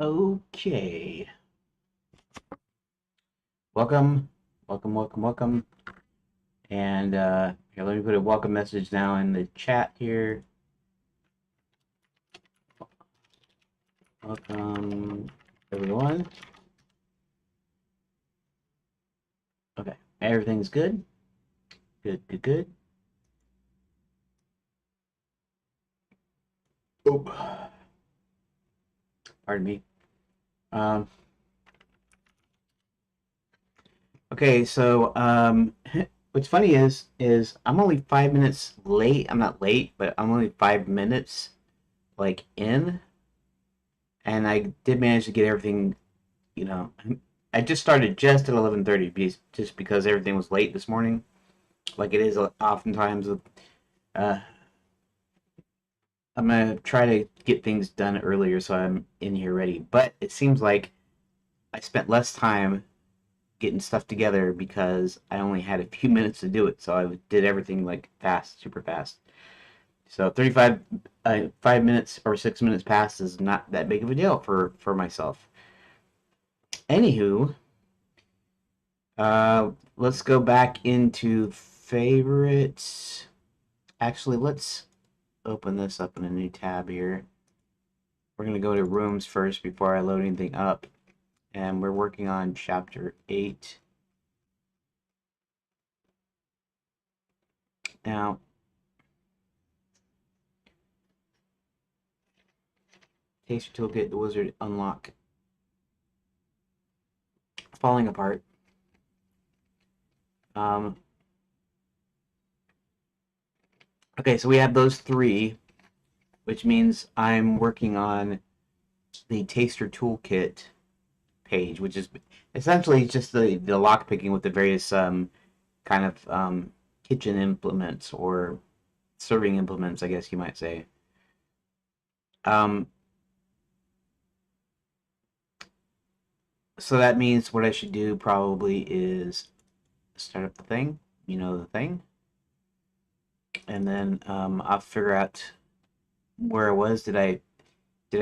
Okay. Welcome, welcome. And here, let me put a welcome message now in the chat here. Welcome, everyone. Okay, everything's good. Good. Oh, pardon me. Um, okay, so what's funny is I'm only 5 minutes late. I'm not late, but I'm only 5 minutes like in, and I did manage to get everything. You know, I just started just at 11:30, just because everything was late this morning, like it is oftentimes. Uh, I'm gonna try to get things done earlier so I'm in here ready. But it seems like I spent less time getting stuff together because I only had a few minutes to do it. So I did everything like fast, super fast. So 5 minutes or 6 minutes past is not that big of a deal for myself. Anywho, let's go back into favorites. Actually, let's open this up in a new tab here. We're going to go to rooms first before I load anything up. And we're working on chapter 8. Now, taster toolkit, the wizard unlock. Falling apart. Um, okay, so we have those three, which means I'm working on the taster toolkit page, which is essentially just the lock picking with the various kind of kitchen implements or serving implements, I guess you might say. Um, so that means what I should do probably is start up the thing, the thing, and then I'll figure out where I was. Did I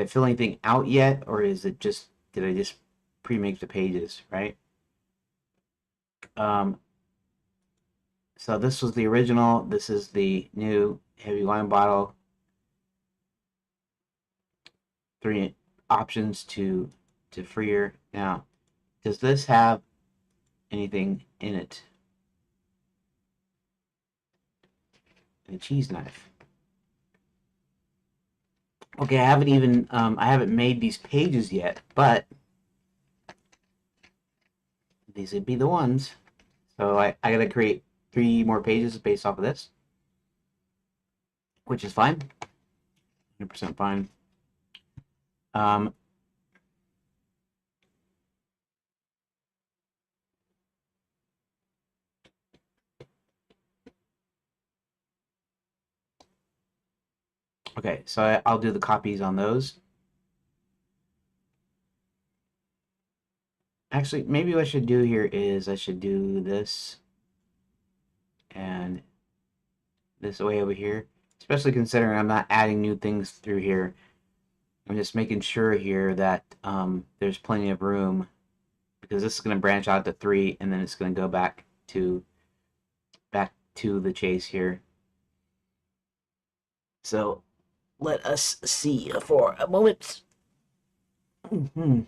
fill anything out yet, or is it just did I just pre-make the pages, right? Um, so this was the original. This is the new heavy wine bottle. Three options to freer. Now, does this have anything in it? A cheese knife. Okay, I haven't made these pages yet, but these would be the ones. So I gotta create 3 more pages based off of this, which is fine, 100% fine. Um, okay, so I'll do the copies on those. Actually, maybe what I should do here is I should do this and this way over here, especially considering I'm not adding new things through here. I'm just making sure here that there's plenty of room because this is going to branch out to 3 and then it's going to go back to the chase here. So let us see for a moment. Mm-hmm.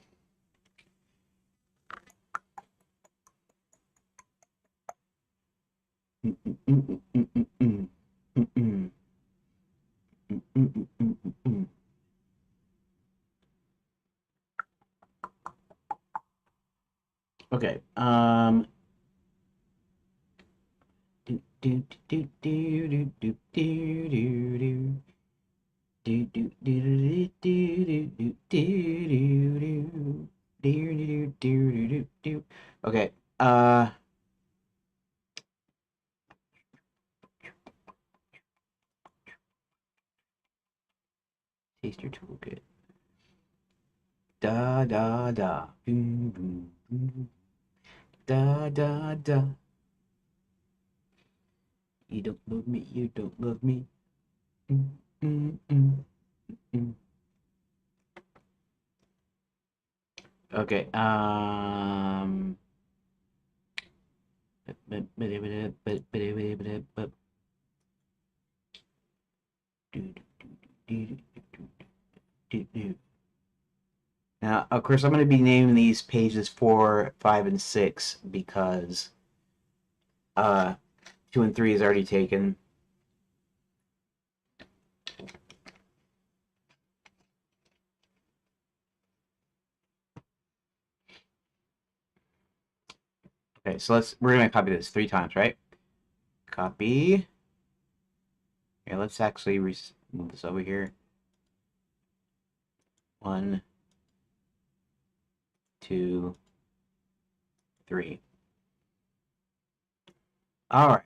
Okay. Okay. Taster toolkit. Da da da. Boom boom boom. Da da da. You don't love me. You don't love me. Mm, mm, mm, mm. Okay. Now, of course, I'm going to be naming these pages 4, 5, and 6 because uh, 2 and 3 is already taken. Okay, so we're going to copy this 3 times, right? Copy. Okay, let's actually move this over here. 1, 2, 3. All right.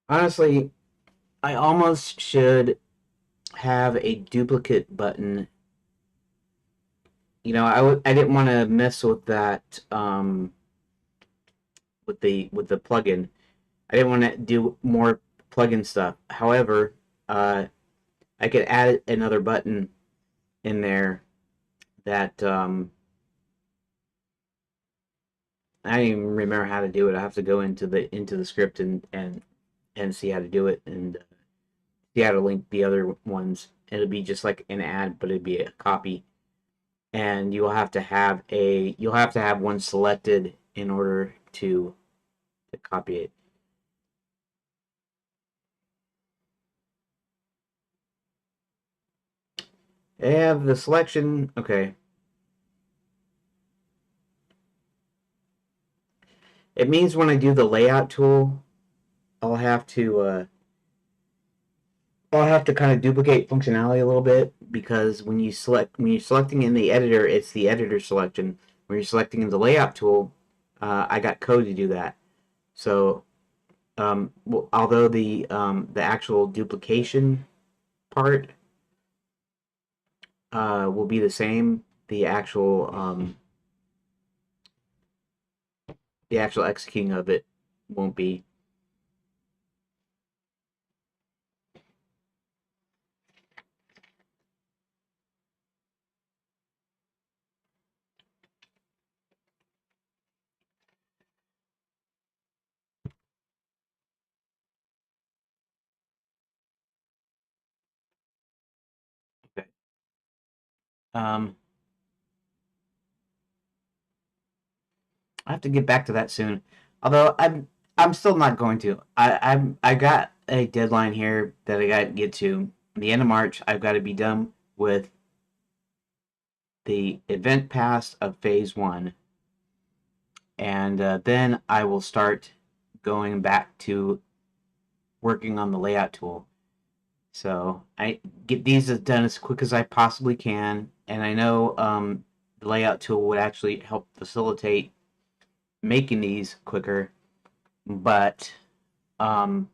Honestly, I almost should have a duplicate button. You know, I didn't want to mess with that with the plugin. I didn't want to do more plugin stuff. However, I could add another button in there that I don't even remember how to do it. I have to go into the script and see how to do it and see how to link the other ones. It'll be just like an ad, but it'd be a copy. And you'll have to have one selected in order to copy it. I have the selection. Okay. It means when I do the layout tool, I'll have to uh, I'll have to kind of duplicate functionality a little bit because when you're selecting in the editor, it's the editor selection. When you're selecting in the layout tool, I got code to do that. So well, although the actual duplication part will be the same, the actual executing of it won't be. Okay. Um, I have to get back to that soon. Although I'm still not going to. I got a deadline here that I got to get to. The end of March, I've got to be done with the event pass of phase one, and then I will start going back to working on the layout tool. So I get these done as quick as I possibly can, and I know the layout tool would actually help facilitate making these quicker, but um,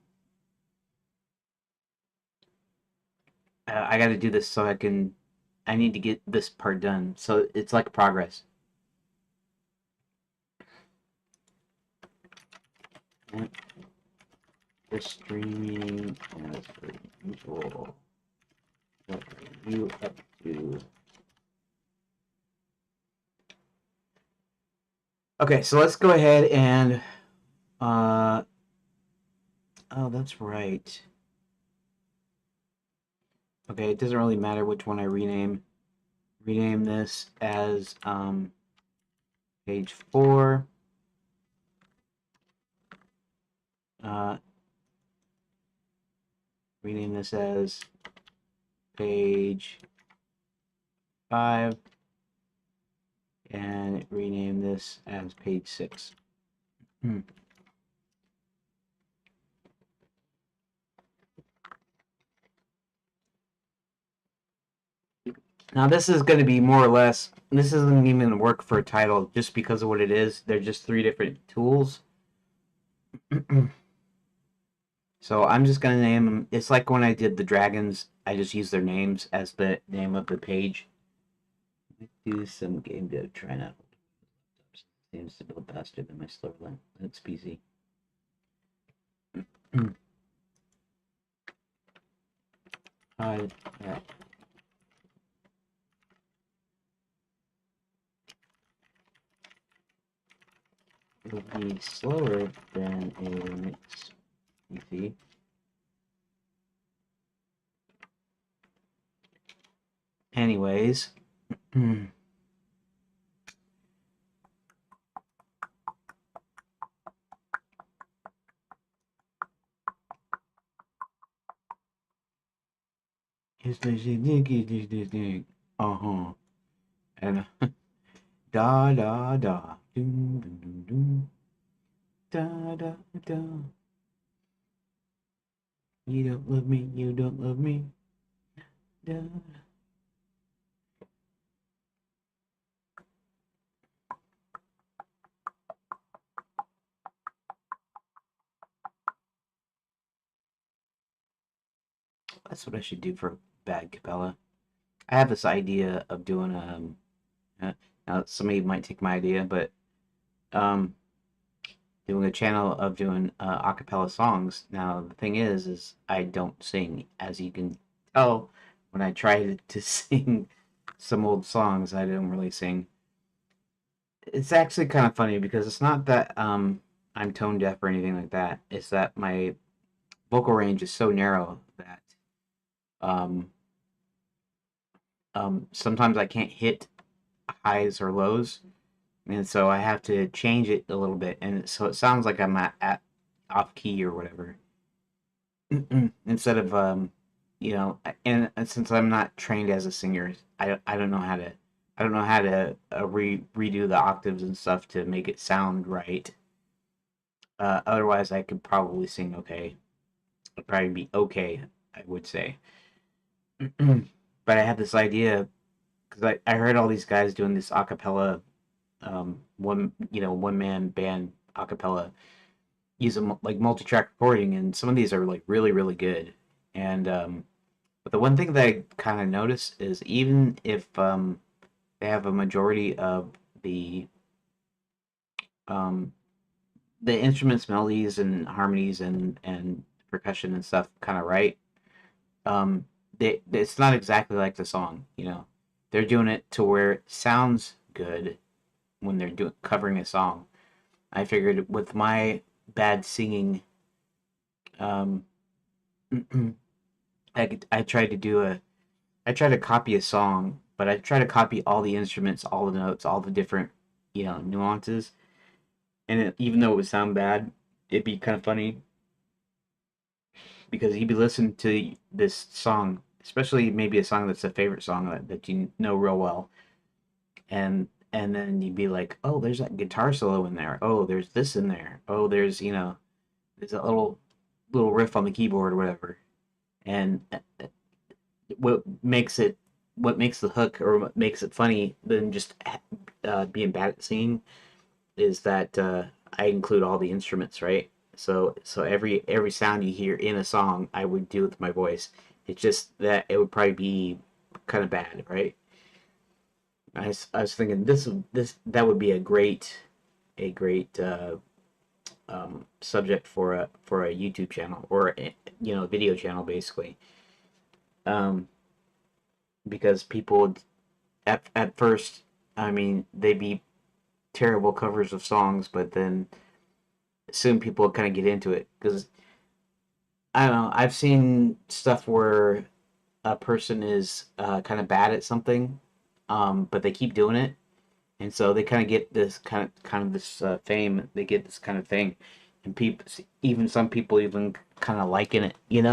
I got to do this so I can. I need to get this part done. So it's like progress. The streaming as per usual. What are you up to? Okay, so let's go ahead and. Uh, oh, that's right. Okay, it doesn't really matter which one I rename. Rename this as page 4. Uh, rename this as page 5. And rename this as page 6. Now this is going to be more or less. This isn't even work for a title just because of what it is. They're just 3 different tools. So I'm just going to name them. It's like when I did the dragons. I just used their names as the name of the page. Do some game dev try not. seems to build faster than my slower Linux PC. Uh, yeah. It would be slower than a Linux PC. Anyways, it's the uh-huh. And da da da doom doom doom doom da da da. You don't love me, you don't love me. Da. That's what I should do for bad capella. I have this idea of doing now somebody might take my idea, but um doing a channel of doing a cappella songs. Now the thing is I don't sing, as you can tell when I try to sing some old songs. I don't really sing. It's actually kind of funny because it's not that I'm tone deaf or anything like that. It's that my vocal range is so narrow that um sometimes I can't hit highs or lows, and so I have to change it a little bit, and so it sounds like I'm at off key or whatever. Instead of and since I'm not trained as a singer, I don't know how to redo the octaves and stuff to make it sound right. Otherwise, I could probably sing okay. I'd probably be okay, I would say. But I had this idea because I heard all these guys doing this acapella, one man band acapella using like multi-track recording, and some of these are like really really good. And but the one thing that I kind of notice is even if they have a majority of the um, the instruments, melodies, and harmonies, and percussion and stuff kind of right, um, it's not exactly like the song. They're doing it to where it sounds good when they're doing covering a song. I figured with my bad singing, um, I tried to I try to copy a song, but I try to copy all the instruments, all the notes, all the different, nuances. And even though it would sound bad, it'd be kind of funny because you'd be listening to this song, especially maybe a song that's a favorite song that you know real well, and then you'd be like, oh, there's that guitar solo in there. Oh, there's this in there. Oh, there's a little riff on the keyboard or whatever. And what makes it what makes the hook or what makes it funny than just being bad at singing is that I include all the instruments, right? So every sound you hear in a song, I would do with my voice. It's just that it would probably be kind of bad, right? I was thinking this that would be a great subject for a YouTube channel or video channel basically, um, because people at first, I mean, they'd be terrible covers of songs, but then soon people kind of get into it because I don't know. I've seen stuff where a person is kind of bad at something, but they keep doing it, and so they kind of get this kind of this fame. They get this kind of thing, and people, even some people, even kind of liking it. And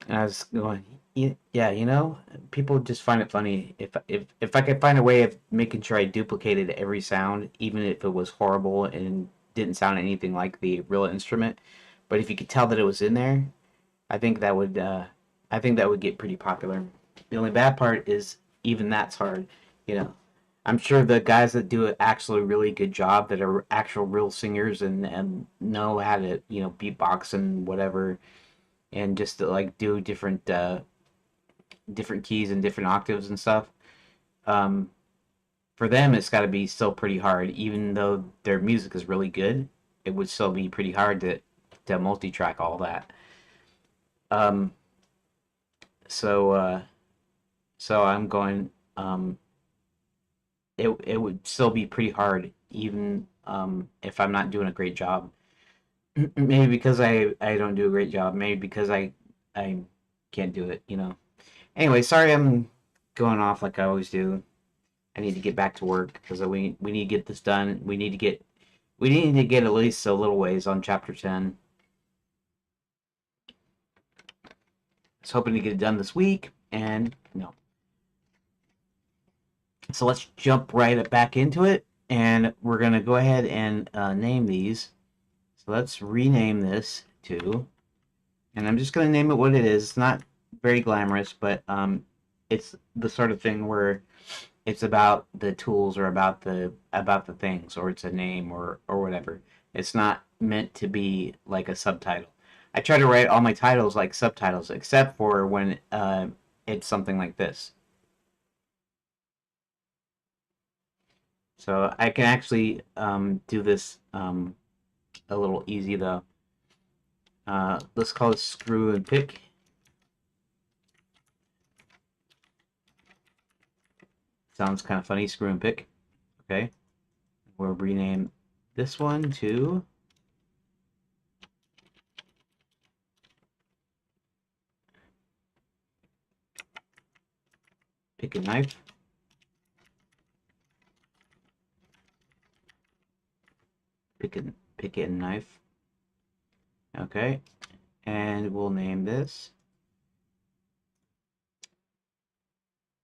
I was going, yeah, people just find it funny. If I could find a way of making sure I duplicated every sound, even if it was horrible and didn't sound anything like the real instrument, but if you could tell that it was in there, I think that would get pretty popular. The only bad part is even that's hard, you know. I'm sure the guys that do an actually really good job that are actual real singers and know how to beatbox and whatever and just to like do different keys and different octaves and stuff. Um, for them it's got to be still pretty hard, even though their music is really good. It would still be pretty hard to multi-track all that. Um, so so I'm going. It would still be pretty hard, even if I'm not doing a great job. Maybe because I don't do a great job. Maybe because I can't do it. Anyway, sorry I'm going off like I always do. I need to get back to work because we need to get this done. We need to get at least a little ways on chapter 10. I was hoping to get it done this week, and no. So let's jump right back into it, and we're gonna go ahead and name these. So let's rename this to, and I'm just gonna name it what it is. It's not very glamorous, but it's the sort of thing where it's about the tools or about the things, or it's a name or whatever. It's not meant to be like a subtitle. I try to write all my titles like subtitles, except for when it's something like this. So I can actually do this a little easy though. Let's call it screw and pick. Sounds kind of funny, screw and pick. Okay, we'll rename this one to pick a knife. Pick it knife. Okay, and we'll name this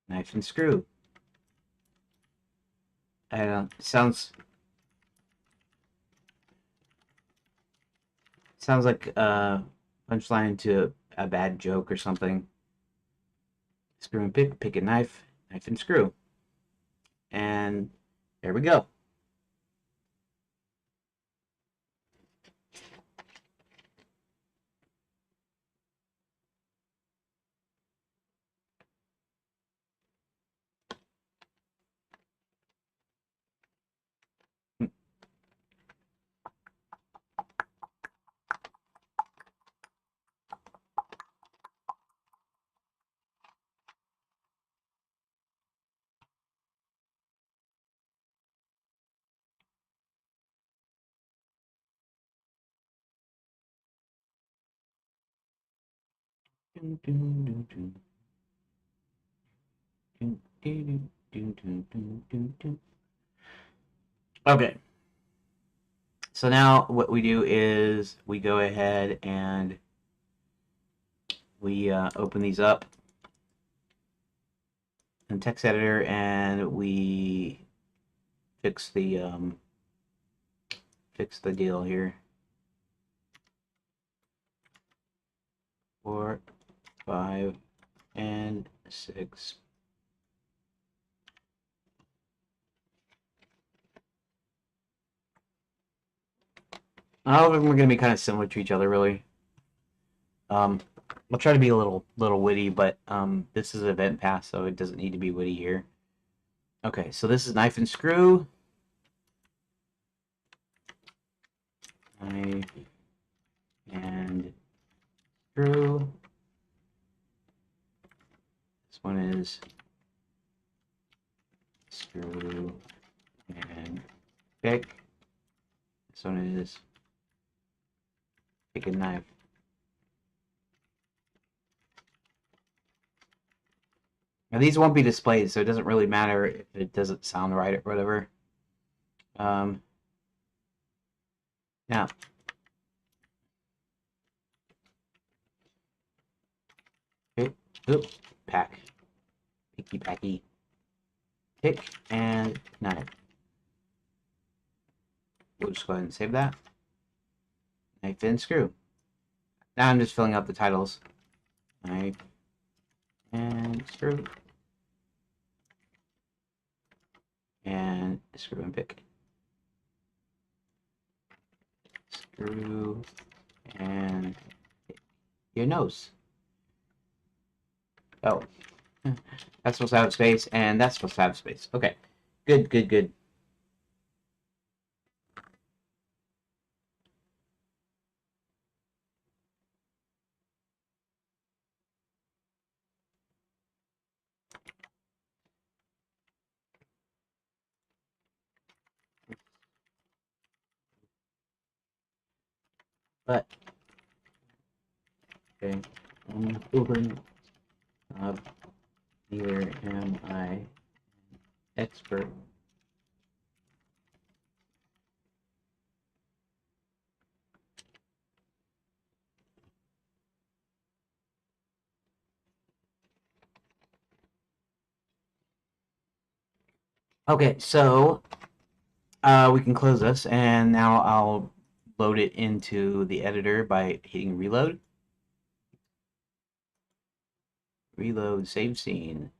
knife and screw. I don't sounds like a punchline to a bad joke or something. Screw and pick a knife, knife and screw. And there we go. Okay, so now what we do is we go ahead and we open these up in text editor, and we fix the deal here. 4, 5, and 6. All of them are going to be kind of similar to each other, really. I'll try to be a little witty, but this is event pass, so it doesn't need to be witty here. Okay, so this is knife and screw. Knife and screw. This one is screw and pick. This one is pick a knife. Now these won't be displayed, so it doesn't really matter if it doesn't sound right or whatever. Now, okay, oop, pack, picky packy, pick and knife. We'll just go ahead and save that. Knife and screw. Now I'm just filling out the titles. Knife and screw. And screw and pick. Screw and pick. Your nose. Oh, that's supposed to have space, and that's supposed to have space. Okay, Good, good, good. But okay, open. Neither am I expert. Okay, so we can close this, and now I'll load it into the editor by hitting reload. Reload, save scene.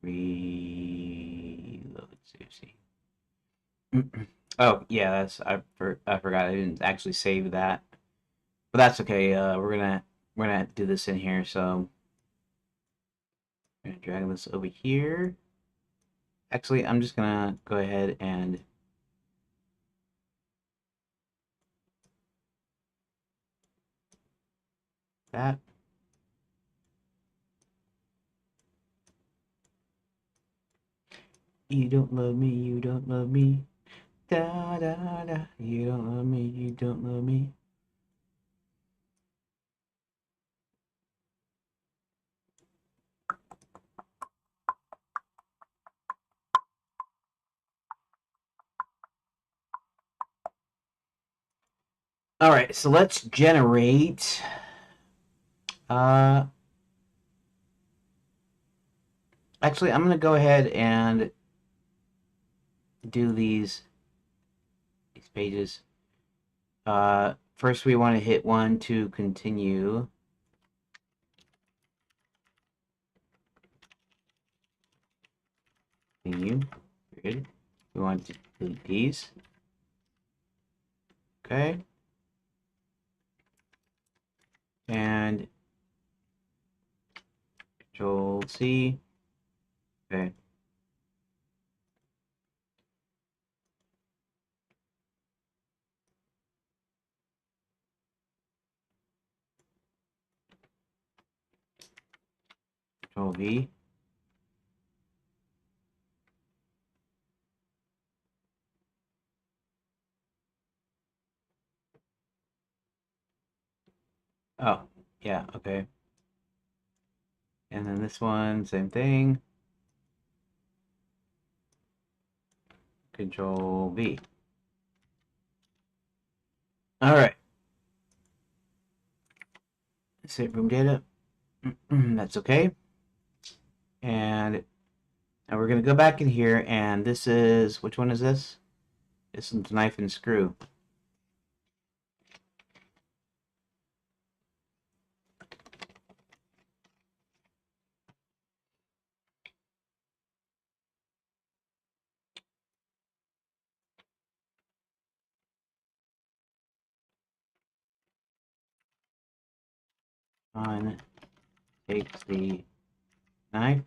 Reload, save scene. Oh yeah, I forgot I didn't actually save that, but that's okay. We're gonna do this in here, so I'm gonna drag this over here. Actually, I'm just gonna go ahead and that. You don't love me, you don't love me. Da da da. You don't love me, you don't love me. All right, so let's generate. Uh, Actually, I'm gonna go ahead and do these pages. First we want to hit 1 to continue. Continue. Good. We want to delete these. Okay. And Control C. Okay. Control V. Oh, yeah, okay. And then this one, same thing. Control V. All right. Save room data. That's okay. And now we're gonna go back in here, and this is, which one is this? This is knife and screw. On takes the knife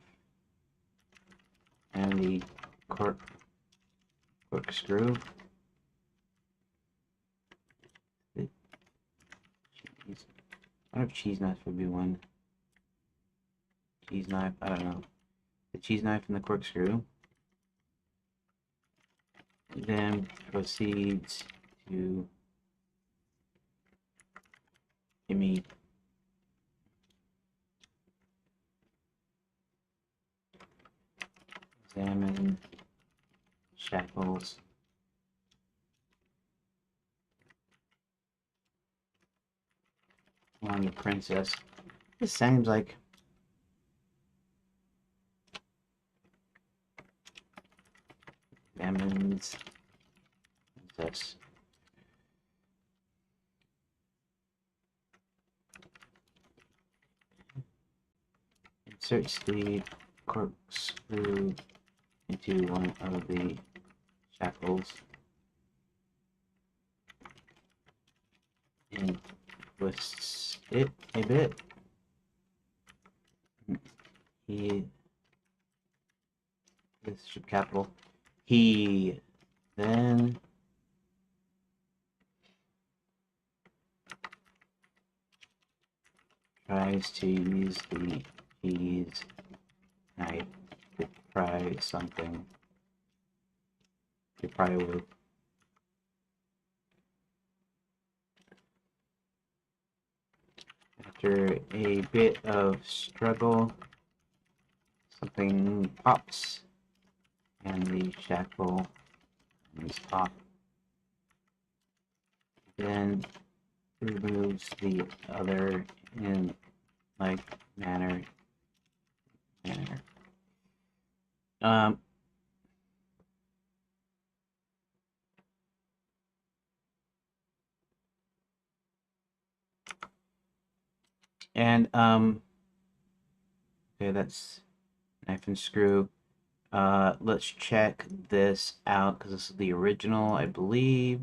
and the corkscrew. The cheese. I wonder if cheese knife would be one. Cheese knife, I don't know. The cheese knife and the corkscrew. Then proceeds to Jimmy examine shackles on the princess. This sounds like examines princess. Inserts the corkscrew into one of the shackles and twists it a bit. He this ship capital. He then tries to use the cheese knife to pry something. To pry with. After a bit of struggle, something pops, and the shackle comes off. Then removes the other in like manner. Um, okay, that's knife and screw. Let's check this out because this is the original, I believe.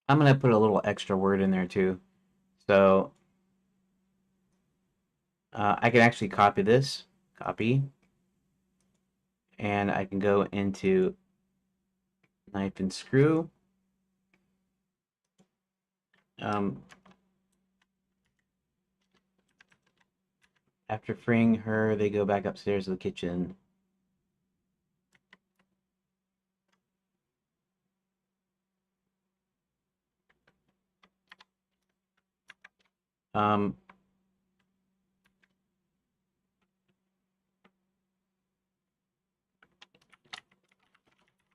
I'm gonna put a little extra word in there too. So I can actually copy this, copy, and I can go into knife and screw. After freeing her, they go back upstairs to the kitchen. Um,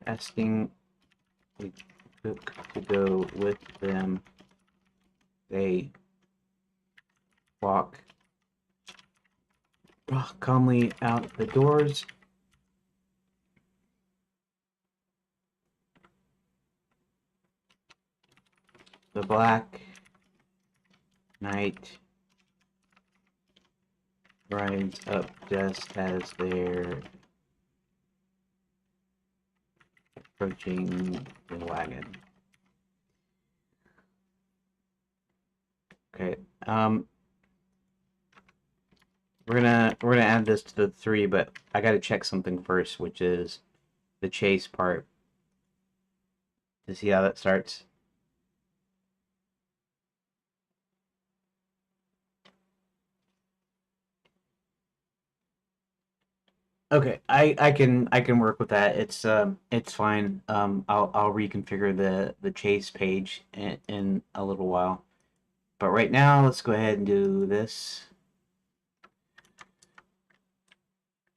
Asking the cook to go with them. They walk calmly out the doors. The Black Knight rides up just as they're approaching the wagon. Okay. We're gonna add this to the 3, but I gotta check something first, which is the chase part to see how that starts. Okay, I can work with that. It's fine. I'll reconfigure the chase page in a little while. But right now, let's go ahead and do this.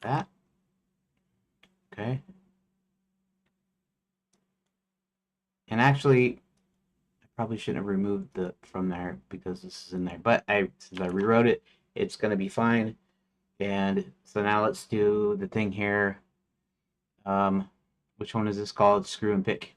That. Okay. And actually, I probably shouldn't have removed the from there because this is in there. But since I rewrote it, it's gonna be fine. And so now let's do the thing here. Which one is this called? Screw and pick.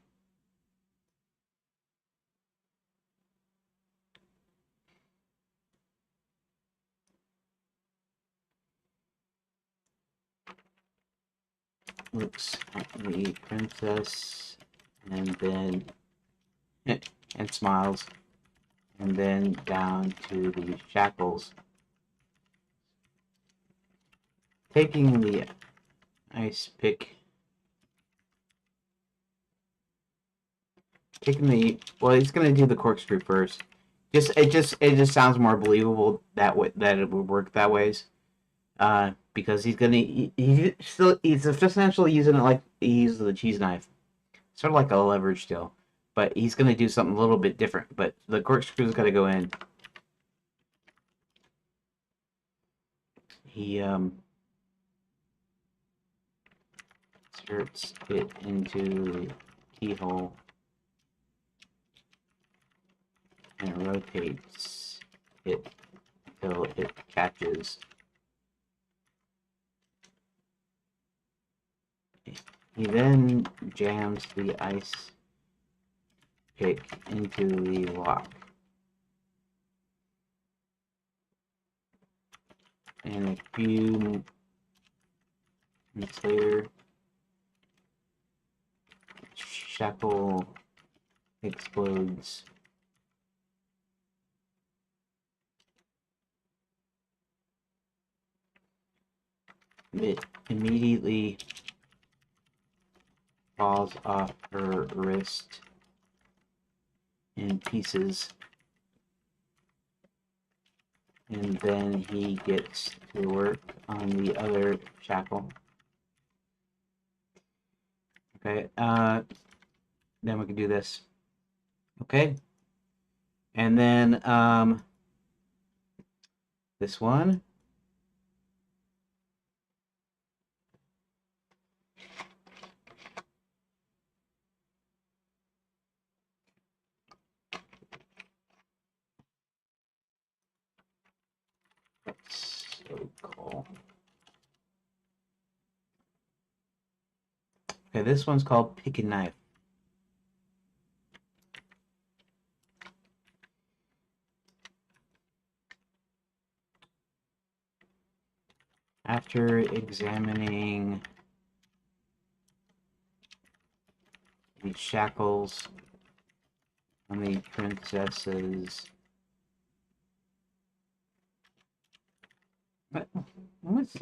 Looks at the princess and then and smiles, and then down to the shackles. Taking the ice pick, well, he's gonna do the corkscrew first. It just sounds more believable that way, that it would work that ways. Because he's essentially using it like he uses the cheese knife, sort of like a leverage still, but he's gonna do something a little bit different. But the corkscrew's gotta go in. He inserts it into the keyhole and rotates it until it catches. He then jams the ice pick into the lock. And a few Minutes later, shackle explodes. It immediately falls off her wrist in pieces, and then he gets to work on the other shackle. Okay, then we can do this. Okay, and then this one. That's so cool. Okay, this one's called Pick a Knife. After examining the shackles on the princesses. What's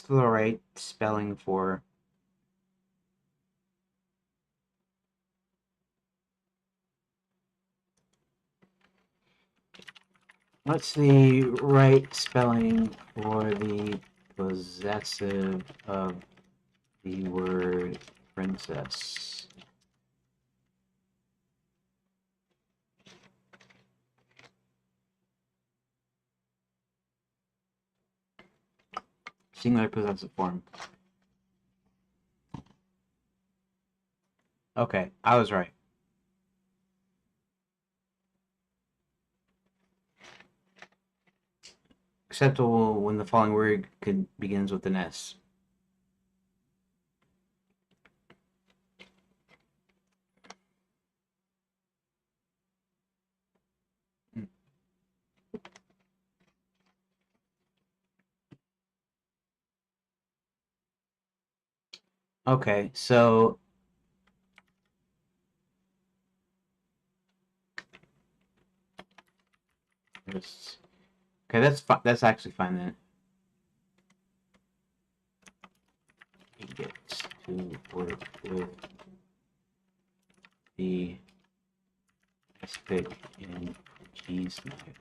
the right spelling for? What's the right spelling for the possessive of the word princess? Singular possessive form. Okay, I was right. Acceptable when the following word begins with an S. Okay, so okay, that's actually fine then. He gets to work with the stick and cheese knife.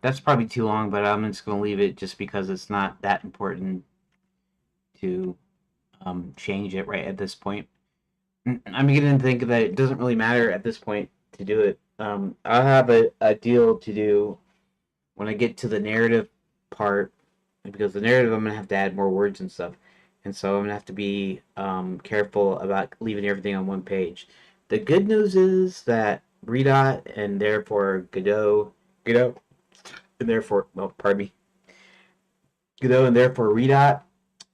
That's probably too long, but I'm just gonna leave it just because it's not that important to change it right at this point. I'm beginning to think that it doesn't really matter at this point to do it. I'll have a deal to do when I get to the narrative part, because the narrative I'm gonna have to add more words and stuff, and so I'm gonna have to be careful about leaving everything on one page. The good news is that Redot and therefore Godot, and therefore, well, pardon me, Godot and therefore Redot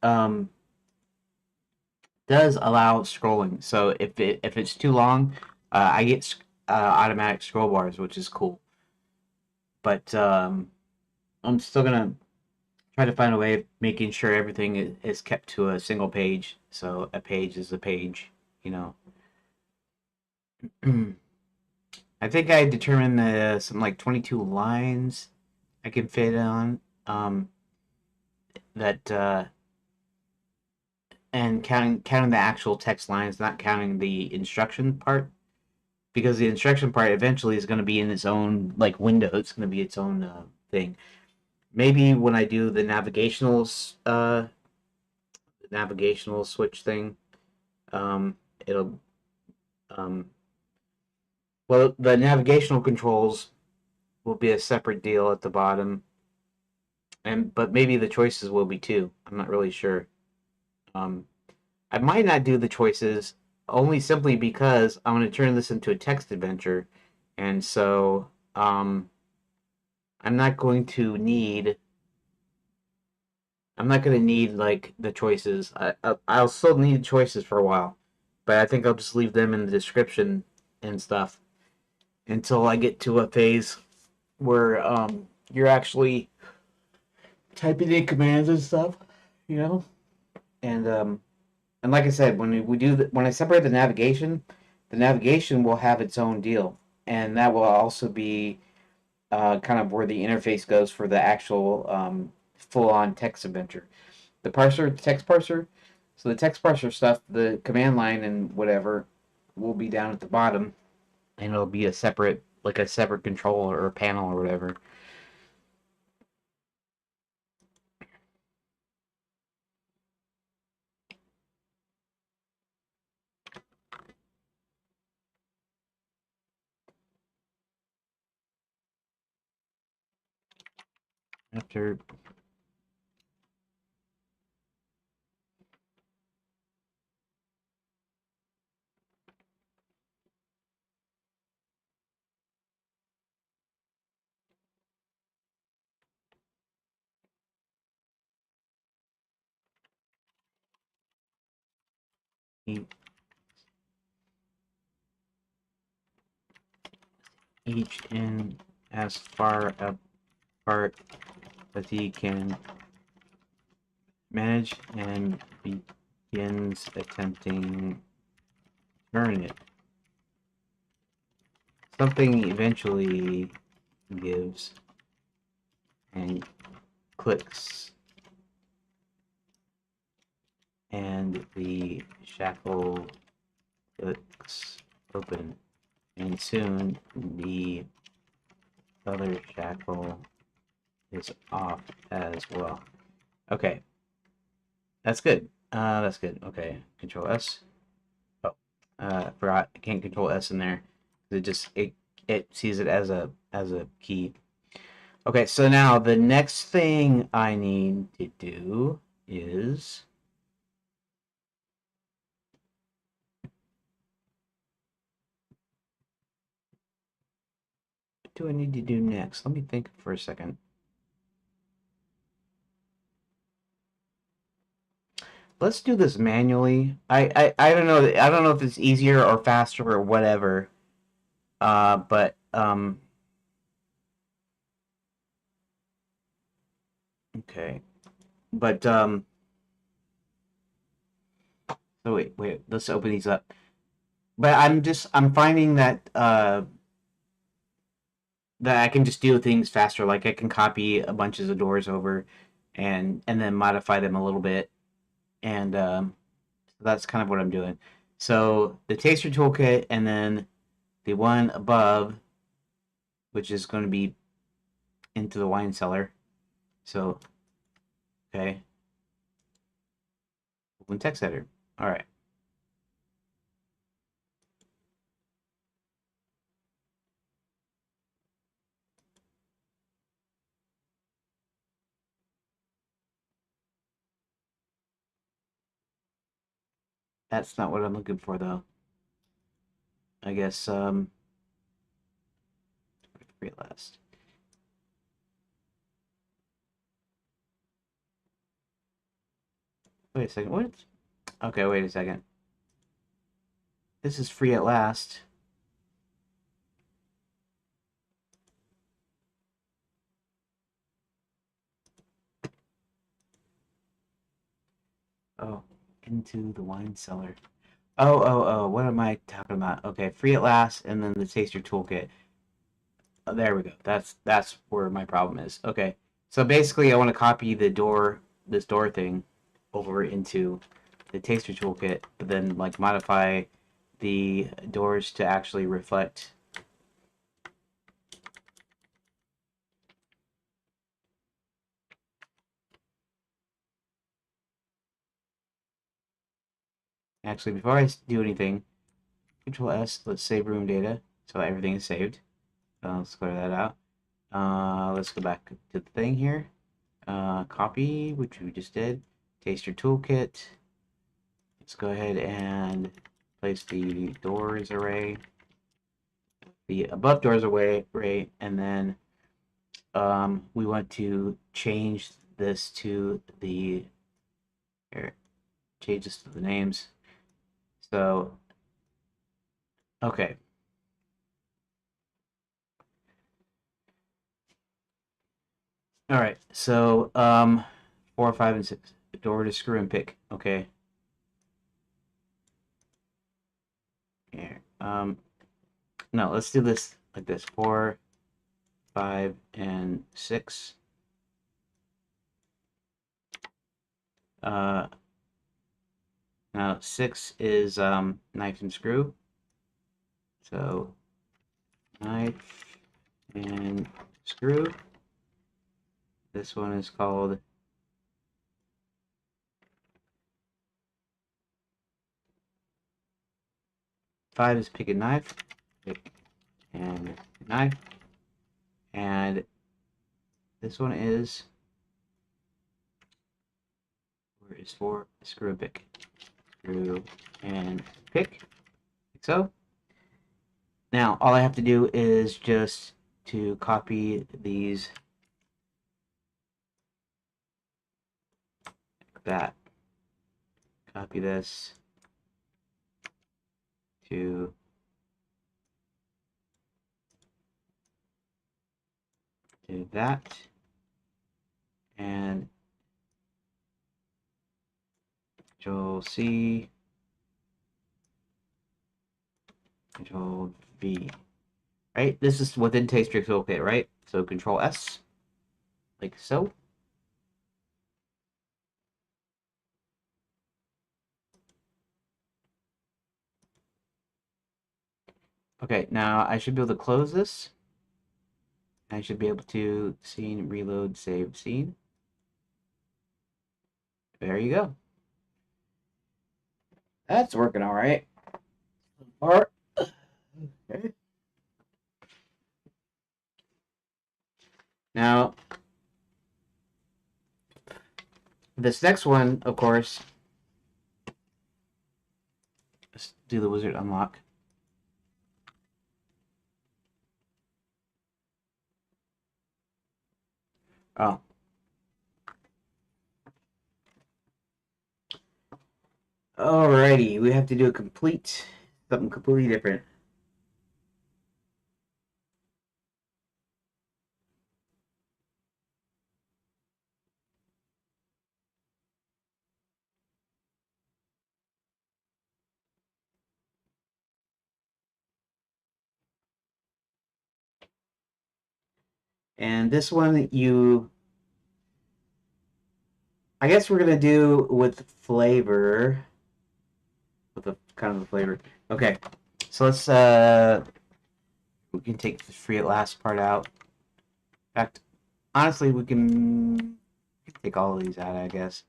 um, does allow scrolling. So if it's too long, I get automatic scroll bars, which is cool. But I'm still gonna try to find a way of making sure everything is kept to a single page. So a page is a page, you know. I think I determined something like 22 lines I can fit on. That and counting the actual text lines, not counting the instruction part, because the instruction part eventually is going to be in its own like window. It's going to be its own thing. Maybe when I do the navigational switch thing, it'll um, well, the navigational controls will be a separate deal at the bottom, and but maybe the choices will be too. I'm not really sure. Um, I might not do the choices only simply because I'm going to turn this into a text adventure, and so I'm not going to need. I'm not going to need like the choices. I'll still need choices for a while, but I think I'll just leave them in the description and stuff until I get to a phase where you're actually typing in commands and stuff, you know. And like I said, when I separate the navigation will have its own deal, and that will also be kind of where the interface goes for the actual full-on text adventure. The text parser. So the text parser stuff, the command line and whatever, will be down at the bottom, and it'll be like a separate control or panel or whatever. After each in as far apart as he can manage and begins attempting turn it. Something eventually gives and clicks, and the shackle clicks open, and soon the other shackle is off as well. Okay, that's good. That's good. Okay, Control S. Oh, forgot. I can't Control S in there. It sees it as a key. Okay, so now the next thing I need to do is what do I need to do next? Let me think for a second. Let's do this manually. I don't know. I don't know if it's easier or faster or whatever. But okay. But so wait. Let's open these up. But I'm finding that I can just do things faster. Like I can copy a bunch of doors over, and then modify them a little bit, and so that's kind of what I'm doing. So the taster toolkit, and then the one above, which is going to be into the wine cellar. So okay, open text editor. All right. That's not what I'm looking for though. I guess free at last. Wait a second. What? Okay, wait a second. This is free at last. Oh, into the wine cellar. Oh. What am I talking about? Okay, free at last, and then the taster toolkit. Oh, there we go. That's where my problem is. Okay, so basically, I want to copy this door thing, over into the taster toolkit, but then like modify the doors to actually reflect. Actually, before I do anything, Control S. Let's save room data so everything is saved. Let's clear that out. Let's go back to the thing here. Copy, which we just did. Taster toolkit. Let's go ahead and place the doors array, the above doors array, and then we want to change this to the here, change this to the names. So, okay. All right. So, 4, 5, and 6. Door to screw and pick. Okay. Here. No, let's do this like this. 4, 5, and 6. Uh, Now 6 is knife and screw. So knife and screw. This one is called 5 is pick a knife. Pick and knife. And this one is, where is 4? Screw and pick. Screw and pick. Like so. Now all I have to do is just to copy these like that. Copy this to do that. And Control C, Control V. Right? This is within Tastrix OK, right? So Control S, like so. Okay, now I should be able to close this. I should be able to scene, reload, save scene. There you go. That's working all right. All right. Okay. Now, this next one, of course, let's do the wizard unlock. Oh. Alrighty, we have to do something completely different. And this one, I guess we're gonna do with flavor, with a kind of a flavor. Okay, so let's we can take the free at last part out. In fact, honestly, we can take all of these out, I guess.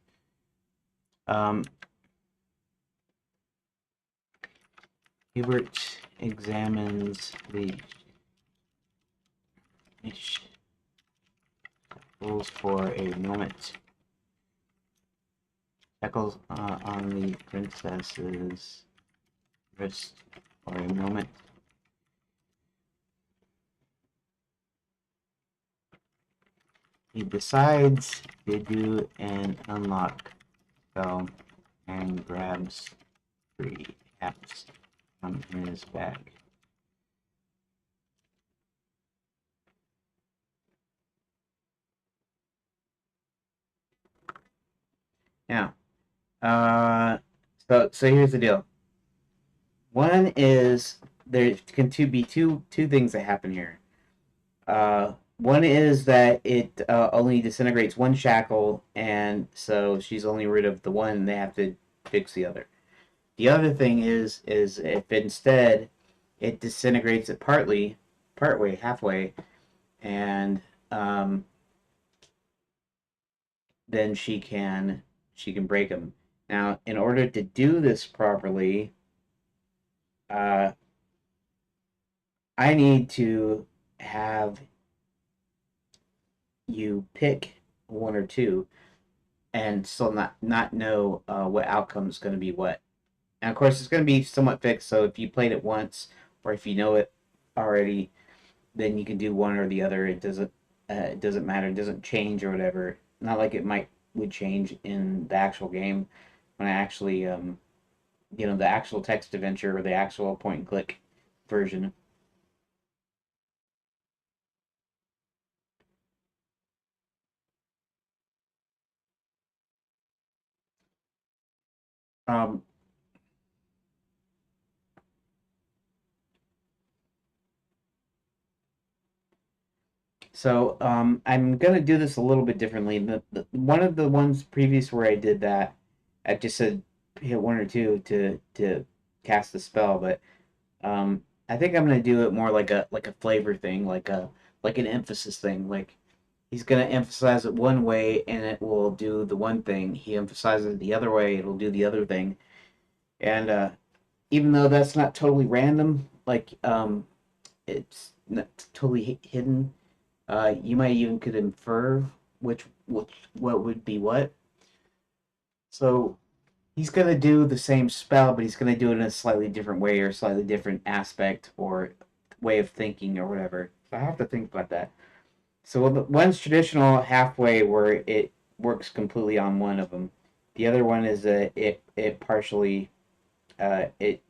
Hubert examines the rules for a moment. Shackles on the princess's wrist for a moment. He decides to do an unlock spell and grabs 3 apps from his bag. Now, so here's the deal. One is there can be two things that happen here. One is that it only disintegrates one shackle, and so she's only rid of the one, and they have to fix the other. The other thing is if instead it disintegrates it partway, halfway, and then she can break them. Now, in order to do this properly, uh, I need to have you pick one or two, and still not know what outcome is going to be what. And of course, it's going to be somewhat fixed. So if you played it once, or if you know it already, then you can do one or the other. It doesn't matter. It doesn't change or whatever. Not like it would change in the actual game when I actually you know, the actual text adventure or the actual point and click version. Um, I'm gonna do this a little bit differently. One of the ones previous where I did that, I just said hit one or two to cast the spell, but I think I'm gonna do it more like a flavor thing, like an emphasis thing. Like he's gonna emphasize it one way and it will do the one thing. He emphasizes it the other way, it'll do the other thing. And even though that's not totally random, it's not totally hidden. You might even could infer which what would be what. So he's gonna do the same spell, but he's gonna do it in a slightly different way or a slightly different aspect or way of thinking or whatever. So I have to think about that. So one's traditional halfway where it works completely on one of them. The other one is it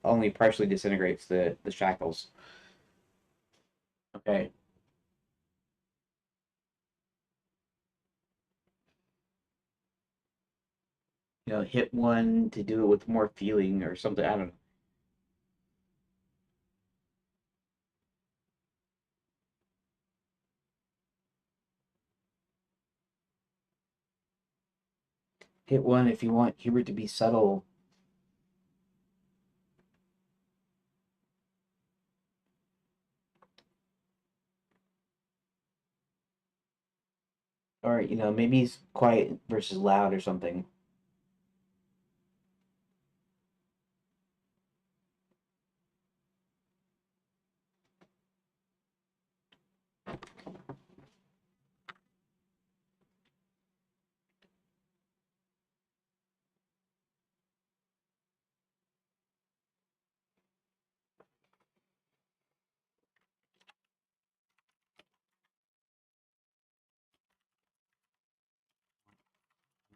only partially disintegrates the shackles. Okay, you know, hit one to do it with more feeling or something. I don't know. Hit one if you want Hubert to be subtle, or you know, maybe he's quiet versus loud or something.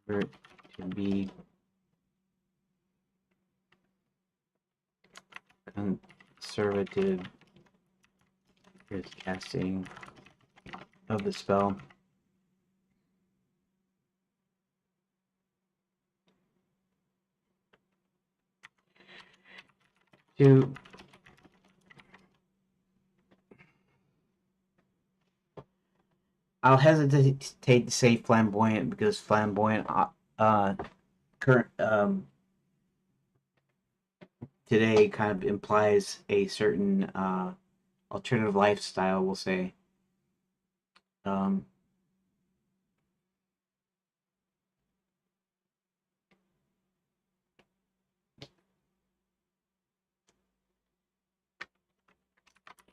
Hubert to be conservative with casting of the spell. To I'll hesitate to say flamboyant because flamboyant uh current today kind of implies a certain alternative lifestyle. We'll say um,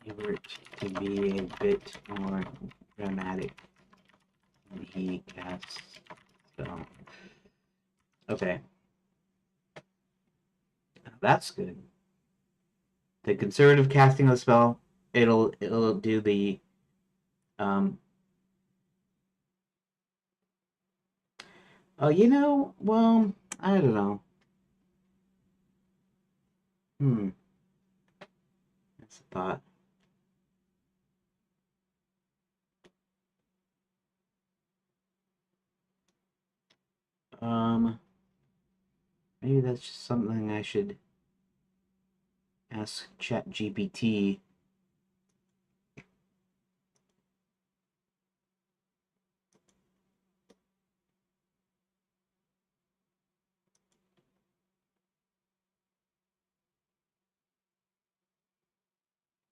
Hubert to be a bit more dramatic when he casts spell. Okay, that's good. The conservative casting of the spell, it'll do the um. Oh, you know, well, I don't know. Hmm, that's a thought. Um, maybe that's just something I should ask Chat GPT.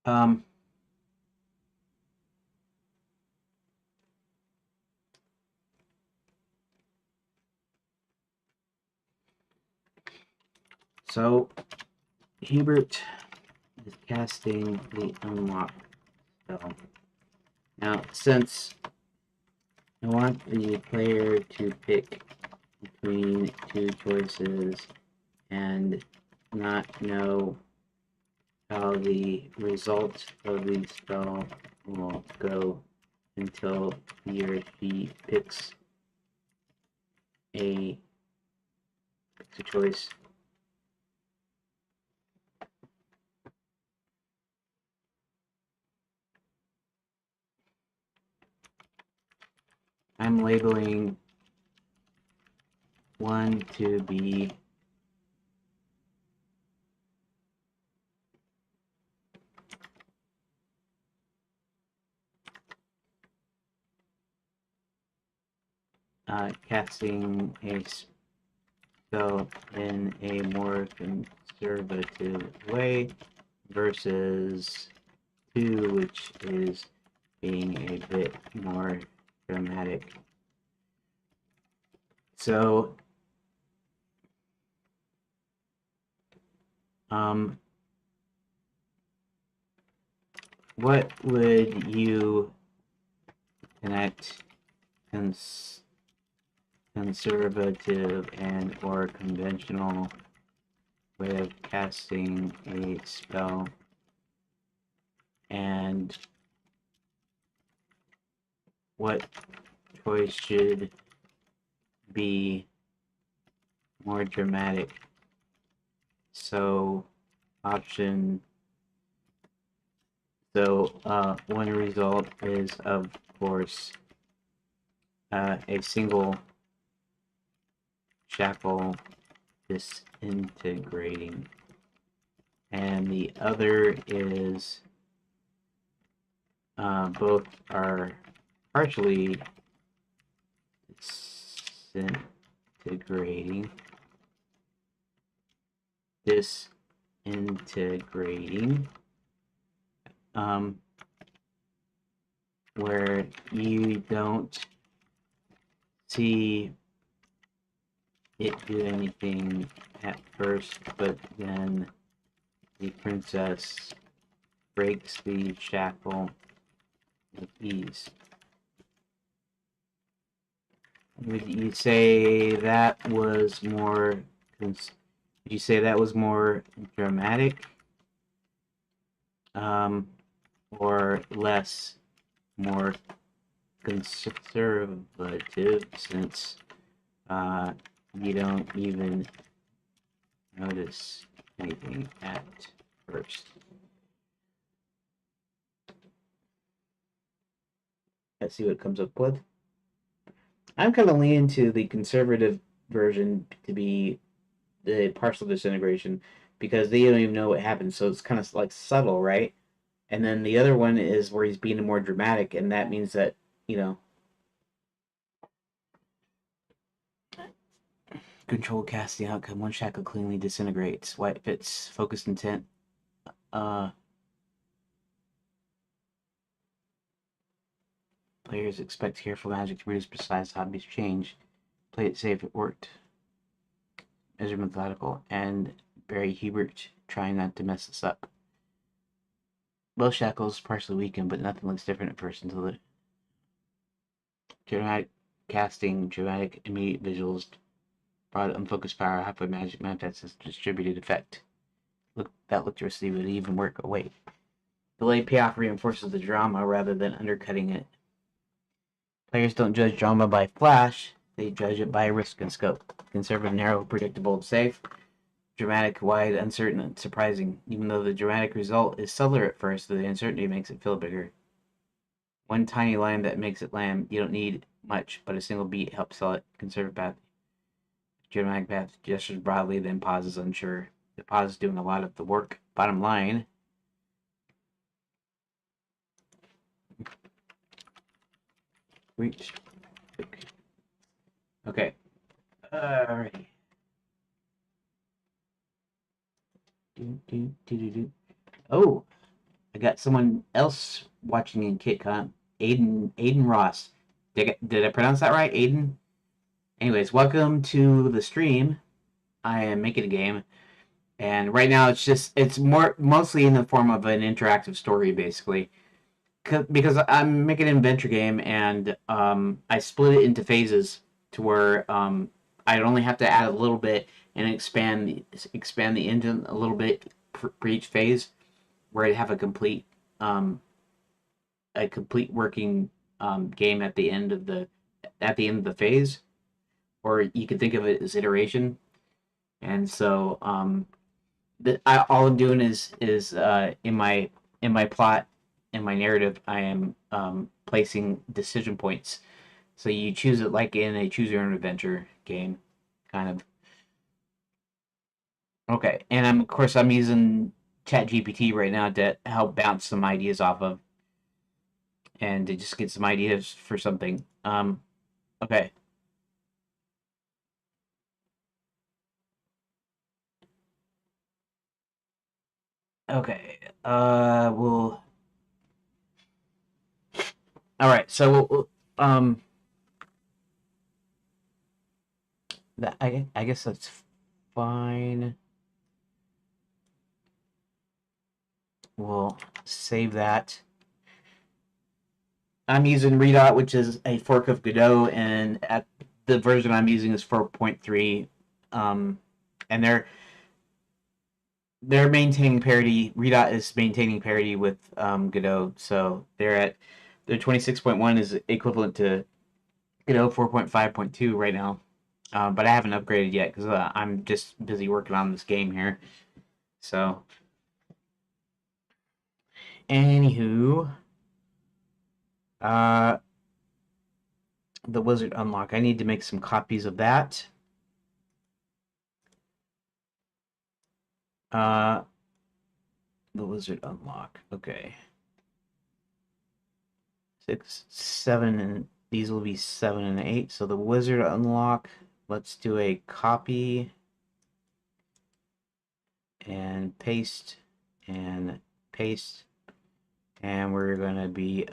Um, so Hubert is casting the unlock spell. Now, since I want the player to pick between two choices and not know how the result of the spell will go until he or she a, picks a choice. I'm labeling one to be casting a spell in a more conservative way versus 2, which is being a bit more dramatic. So, what would you connect conservative and or conventional way of casting a spell, and what choice should be more dramatic? So option one result is, of course, a single shackle disintegrating, and the other is both are partially disintegrating, where you don't see it do anything at first, but then the princess breaks the shackle with ease. Would you say that was more? Would you say that was more dramatic, or less, more conservative, since you don't even notice anything at first? Let's see what it comes up with. I'm kind of leaning to the conservative version to be the partial disintegration, because they don't even know what happened, so it's kind of like subtle, right? And then the other one is where he's being more dramatic, and that means that, you know, control cast the outcome. One shackle cleanly disintegrates. White fits focused intent. Players expect careful magic to produce precise obvious change. Play it safe, it worked. Measure methodical, and Barry Hubert trying not to mess this up. Both shackles partially weakened, but nothing looks different at first until the dramatic casting, dramatic immediate visuals, broad unfocused power, halfway magic manifests as distributed effect. That looked to receive it even work. Oh, wait. Delayed payoff reinforces the drama rather than undercutting it. Players don't judge drama by flash, they judge it by risk and scope. Conservative, narrow, predictable, safe. Dramatic, wide, uncertain, and surprising. Even though the dramatic result is subtler at first, the uncertainty makes it feel bigger. One tiny line that makes it land. You don't need much, but a single beat helps sell it. Conservative path. Dramatic path gestures broadly, then pauses unsure. The pause is doing a lot of the work. Bottom line. Reach. Okay. Alrighty. Oh, I got someone else watching in KitCon. Aiden Ross. Did I pronounce that right? Aiden? Anyways, welcome to the stream. I am making a game, and right now it's mostly in the form of an interactive story, basically, because I'm making an adventure game, and I split it into phases to where I'd only have to add a little bit and expand the engine a little bit for each phase, where I'd have um, a complete working game at the end of the phase, or you could think of it as iteration. And so all I'm doing is in my plot, in my narrative, I am placing decision points So you choose it like in a choose your own adventure game, kind of. Okay, and of course I'm using ChatGPT right now to help bounce some ideas off of, and to just get some ideas for something. Okay, okay. We'll. All right. So, I guess that's fine. We'll save that. I'm using Redot, which is a fork of Godot, and at the version I'm using is 4.3. And they're maintaining parity. Redot is maintaining parity with Godot, so their 26.1 is equivalent to Godot 4.5.2 right now. But I haven't upgraded yet because I'm just busy working on this game here. So, anywho, uh, the wizard unlock. I need to make some copies of that. Uh, the wizard unlock. Okay. 6, 7, and these will be 7 and 8. So the wizard unlock. Let's do a copy and paste and paste. And we're going to be,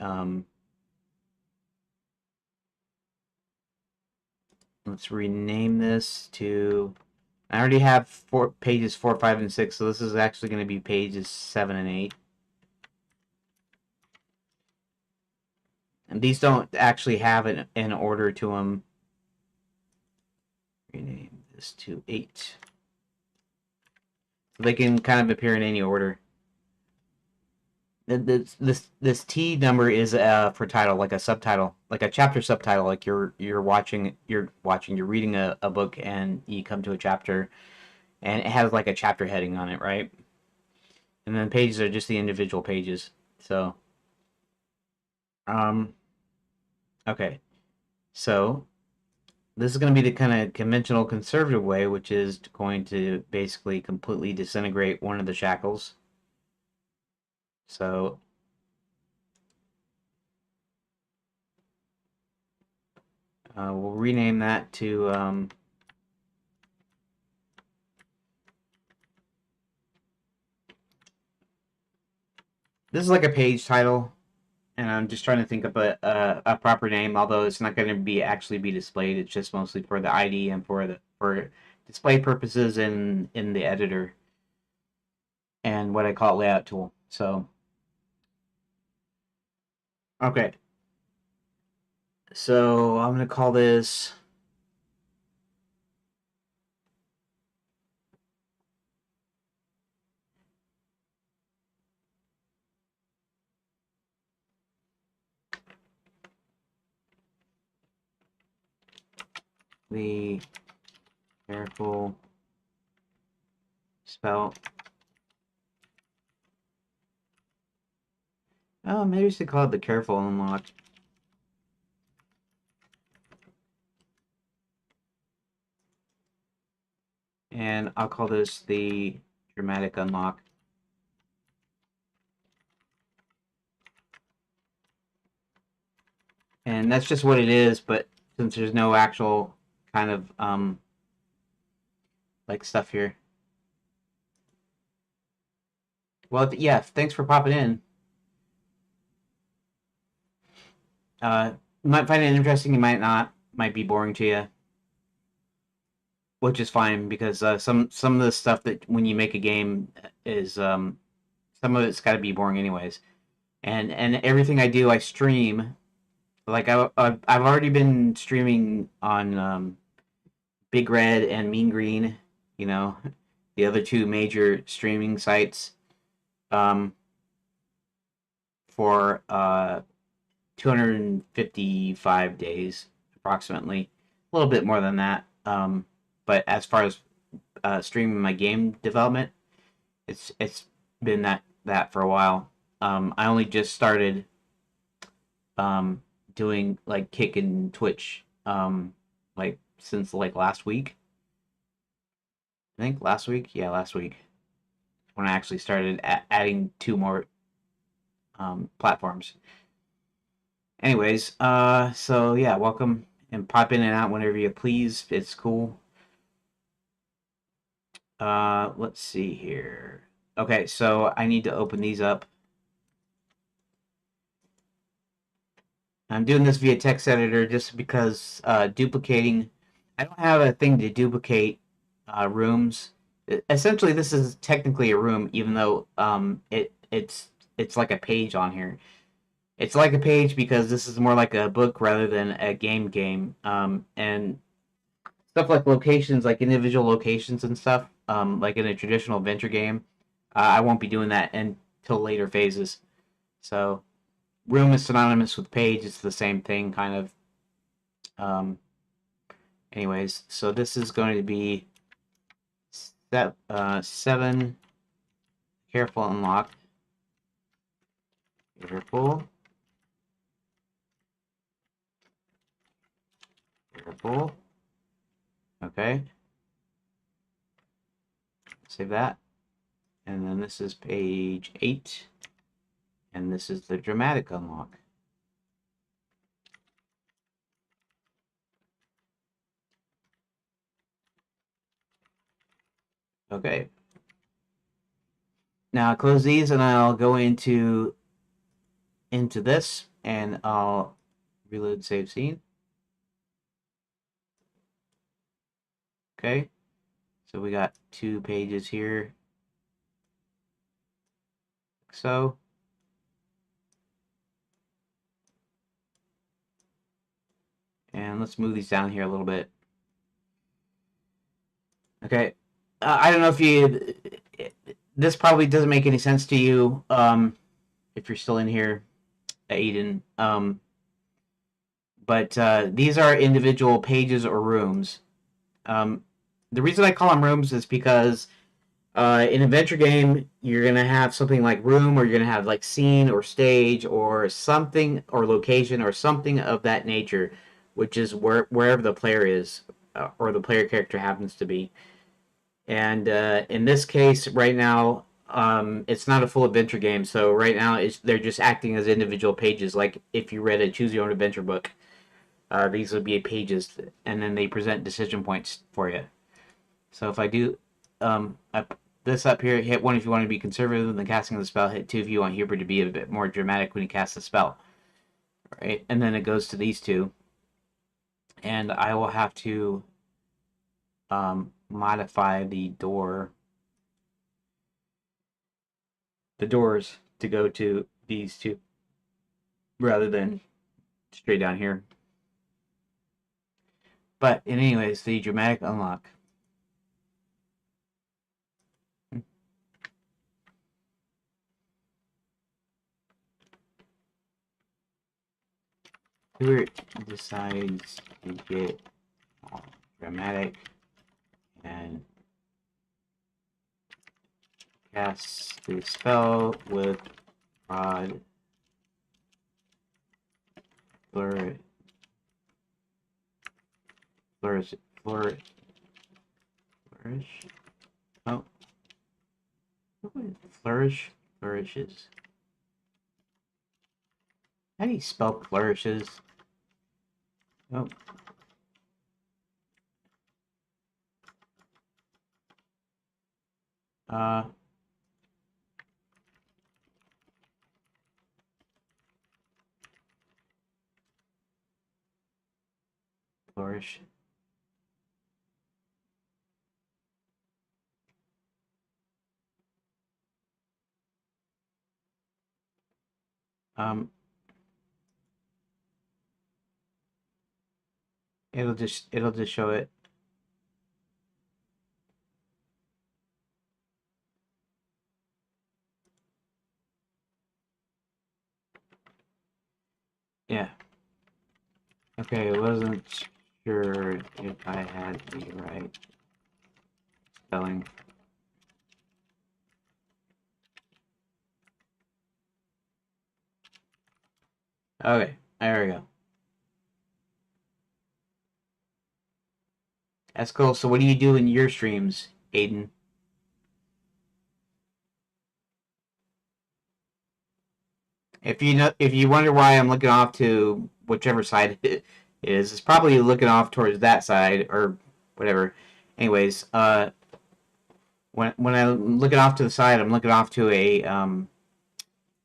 let's rename this to, I already have pages 4, 5, and 6. So this is actually going to be pages 7 and 8. And these don't actually have an order to them. Rename this to 8. So they can kind of appear in any order. This T number is for title, like a subtitle, like a chapter subtitle, like you're reading a book and you come to a chapter and it has like a chapter heading on it, right? And then pages are just the individual pages. So, um, okay. So this is going to be the kind of conventional conservative way, which is going to basically completely disintegrate one of the shackles. So we'll rename that to this is like a page title, and I'm just trying to think of a proper name. Although it's not going to be actually be displayed, it's just mostly for the ID and for display purposes in the editor and what I call layout tool. So okay, so I'm going to call this the careful spell. Oh, maybe we should call it the careful unlock. And I'll call this the dramatic unlock. And that's just what it is, but since there's no actual kind of like stuff here. Well, yeah, thanks for popping in. You might find it interesting, you might not. Might be boring to you, which is fine because some of the stuff that when you make a game is some of it's got to be boring anyways. And everything I do, I stream. Like I've already been streaming on Big Red and Mean Green, you know, the other two major streaming sites, um, for 255 days approximately, a little bit more than that. But as far as streaming my game development, it's been that for a while. I only just started doing like Kick and Twitch, like since like last week. I think last week, yeah, last week when I actually started adding two more platforms. Anyways, so yeah, welcome and pop in and out whenever you please. It's cool. Let's see here. Okay, so I need to open these up. I'm doing this via text editor just because duplicating. I don't have a thing to duplicate rooms. Essentially, this is technically a room, even though it's like a page on here. It's like a page because this is more like a book rather than a game. And stuff like locations, like individual locations and stuff, like in a traditional adventure game, I won't be doing that until later phases. So room is synonymous with page. It's the same thing, kind of. Um, anyways, so this is going to be step 7. Careful unlock. Careful. Careful. Okay. Save that. And then this is page 8. And this is the dramatic unlock. Okay. Now I'll close these and I'll go into this and I'll reload save scene. Okay. So we got 2 pages here. So and let's move these down here a little bit. Okay. I don't know if you. This probably doesn't make any sense to you if you're still in here, Aiden. But these are individual pages or rooms. The reason I call them rooms is because in an adventure game, you're going to have something like room, or you're going to have like scene or stage or something, or location or something of that nature, which is wherever the player is or the player character happens to be. And in this case, right now, it's not a full adventure game. So right now, they're just acting as individual pages. Like if you read a Choose Your Own Adventure book, these would be pages, and then they present decision points for you. So if I do this up here, hit 1 if you want to be conservative in the casting of the spell. Hit 2 if you want Hubert to be a bit more dramatic when he casts the spell. Right, and then it goes to these two, and I will have to modify the doors to go to these two rather than straight down here. But anyways, the dramatic unlock. Hubert decides to get dramatic and casts the spell with Rod Flourish. Oh, flourishes. How do you spell flourishes? Oh, uh, flourish. Um, it'll just show it. Yeah. Okay, I wasn't sure if I had the right spelling. Okay, there we go. That's cool. So what do you do in your streams, Aiden? If you wonder why I'm looking off to whichever side it is, it's probably looking off towards that side or whatever. Anyways, when I'm looking off to the side, I'm looking off to um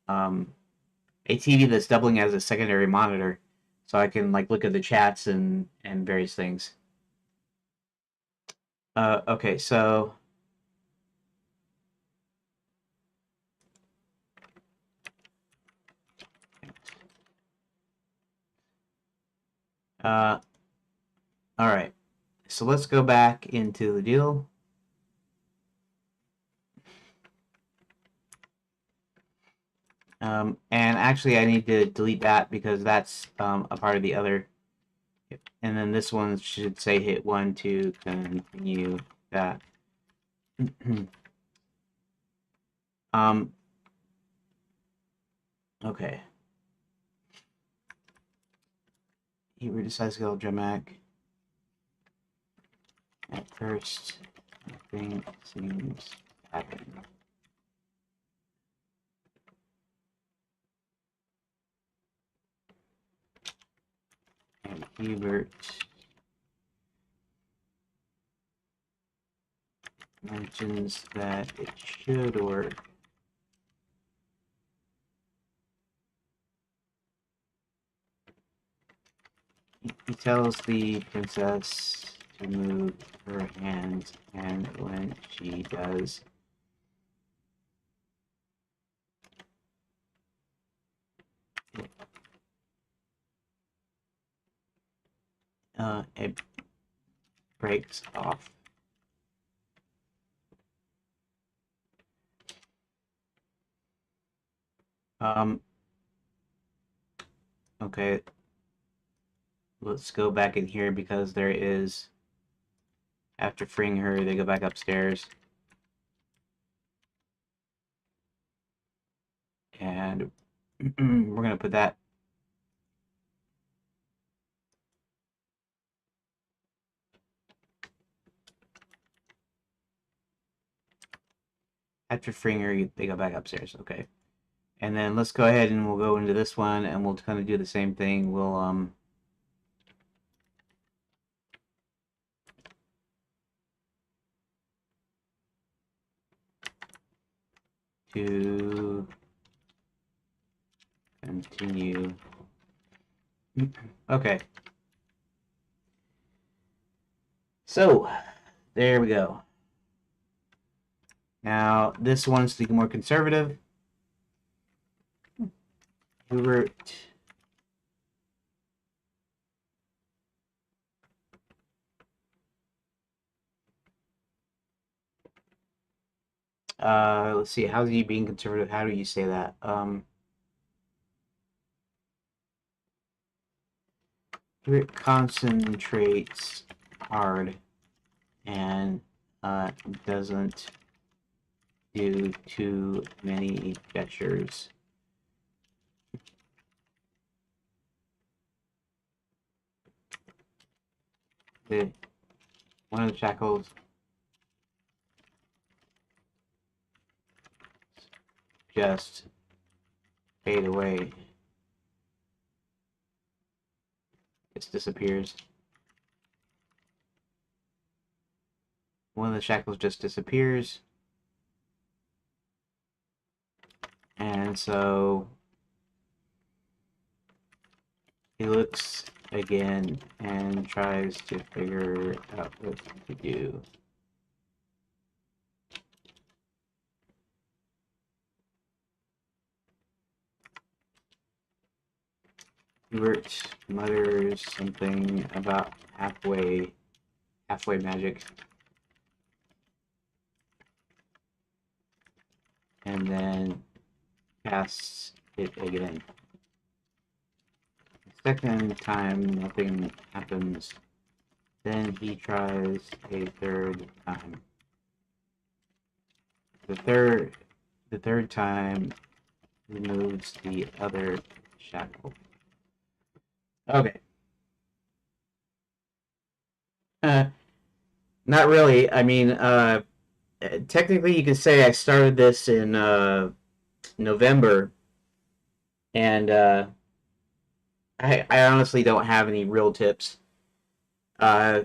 a TV that's doubling as a secondary monitor, so I can like look at the chats and various things. Okay, so all right, so let's go back into the deal. And actually, I need to delete that because that's a part of the other. And then this one should say hit 1 to continue that. Okay. Hebrew decides to go dramatic. At first, nothing seems to happen. And Hebert mentions that it should work. He tells the princess to move her hands, and when she does, it breaks off. Okay, let's go back in here because there is, after freeing her, they go back upstairs. And we're going to put that. After freeing her, they go back upstairs. Okay. And then let's go ahead and we'll go into this one and we'll kind of do the same thing. We'll to continue. Okay. So, there we go. Now, this one's the more conservative. Hubert. Let's see. How's he being conservative? How do you say that? Hubert concentrates hard and doesn't do too many gestures. One of the shackles just fade away. It disappears. One of the shackles just disappears. And so he looks again and tries to figure out what to do. Hubert mutters something about halfway magic. And then casts it again. The second time nothing happens. Then he tries a third time. The third time removes the other shackle. Okay. Not really. I mean, technically, you could say I started this in November, and I honestly don't have any real tips. Uh,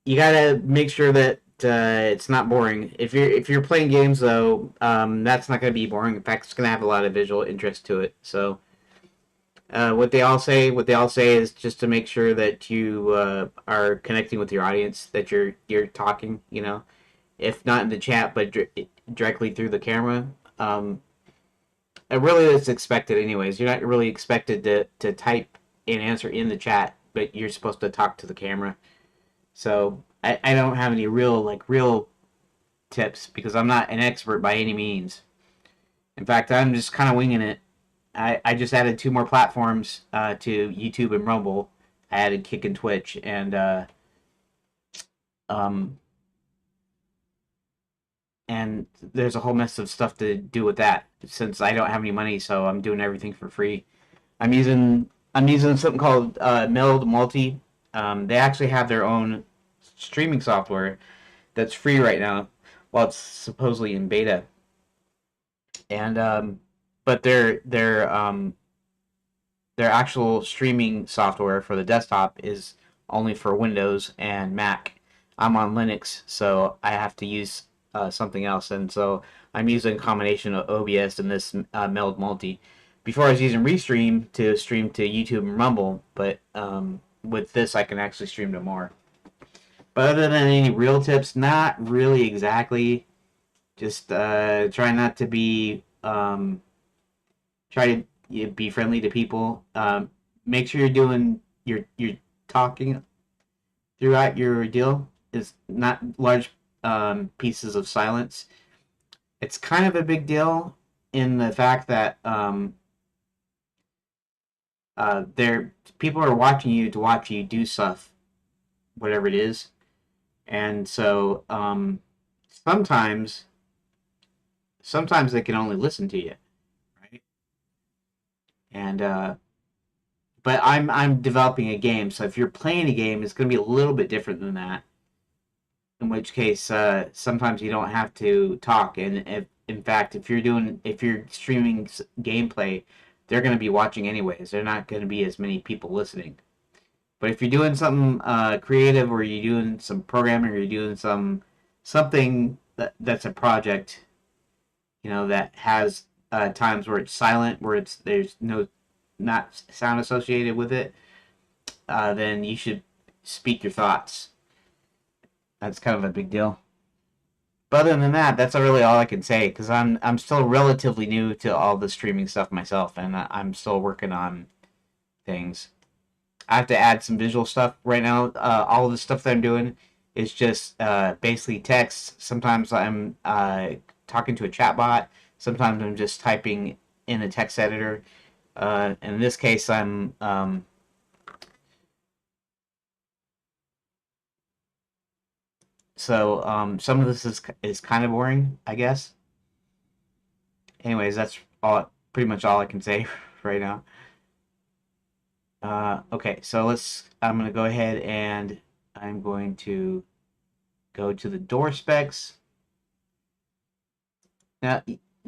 you gotta make sure that it's not boring. If you're playing games though, that's not gonna be boring. In fact, it's gonna have a lot of visual interest to it. So, what they all say is just to make sure that you are connecting with your audience, that you're talking. If not in the chat, but directly through the camera. It really is expected, anyways. You're not really expected to type an answer in the chat, but you're supposed to talk to the camera. So I don't have any real tips because I'm not an expert by any means. In fact, I'm just kind of winging it. I just added two more platforms to YouTube and Rumble. I added Kick and Twitch, um, and there's a whole mess of stuff to do with that. Since I don't have any money, so I'm doing everything for free. I'm using something called Meld Multi. They actually have their own streaming software that's free right now, while it's supposedly in beta. And but their actual streaming software for the desktop is only for Windows and Mac. I'm on Linux, so I have to use something else, and so I'm using a combination of OBS and this Meld Multi. Before I was using Restream to stream to YouTube and Rumble, but with this I can actually stream to more. But other than any real tips, not really exactly. Just try not to try to be friendly to people. Make sure you're doing you're talking throughout your deal. Is not large pieces of silence. It's kind of a big deal in the fact that there people are watching you to watch you do stuff, whatever it is, and so sometimes sometimes they can only listen to you, right? And but I'm developing a game, so if you're playing a game, it's going to be a little bit different than that. In which case, sometimes you don't have to talk, and in fact, if you're streaming gameplay, they're going to be watching anyways. They're not going to be as many people listening. But if you're doing something creative, or you're doing some programming, or you're doing something that's a project, that has times where it's silent, where there's no not sound associated with it, then you should speak your thoughts. That's kind of a big deal. But other than that, that's really all I can say because I'm still relatively new to all the streaming stuff myself, and I'm still working on things. I have to add some visual stuff right now. All of the stuff that I'm doing is just basically text. Sometimes I'm talking to a chatbot. Sometimes I'm just typing in a text editor. In this case, some of this is kind of boring, I guess. Anyways, that's pretty much all I can say right now. Okay, so I'm gonna go ahead and I'm going to go to the door specs. Now,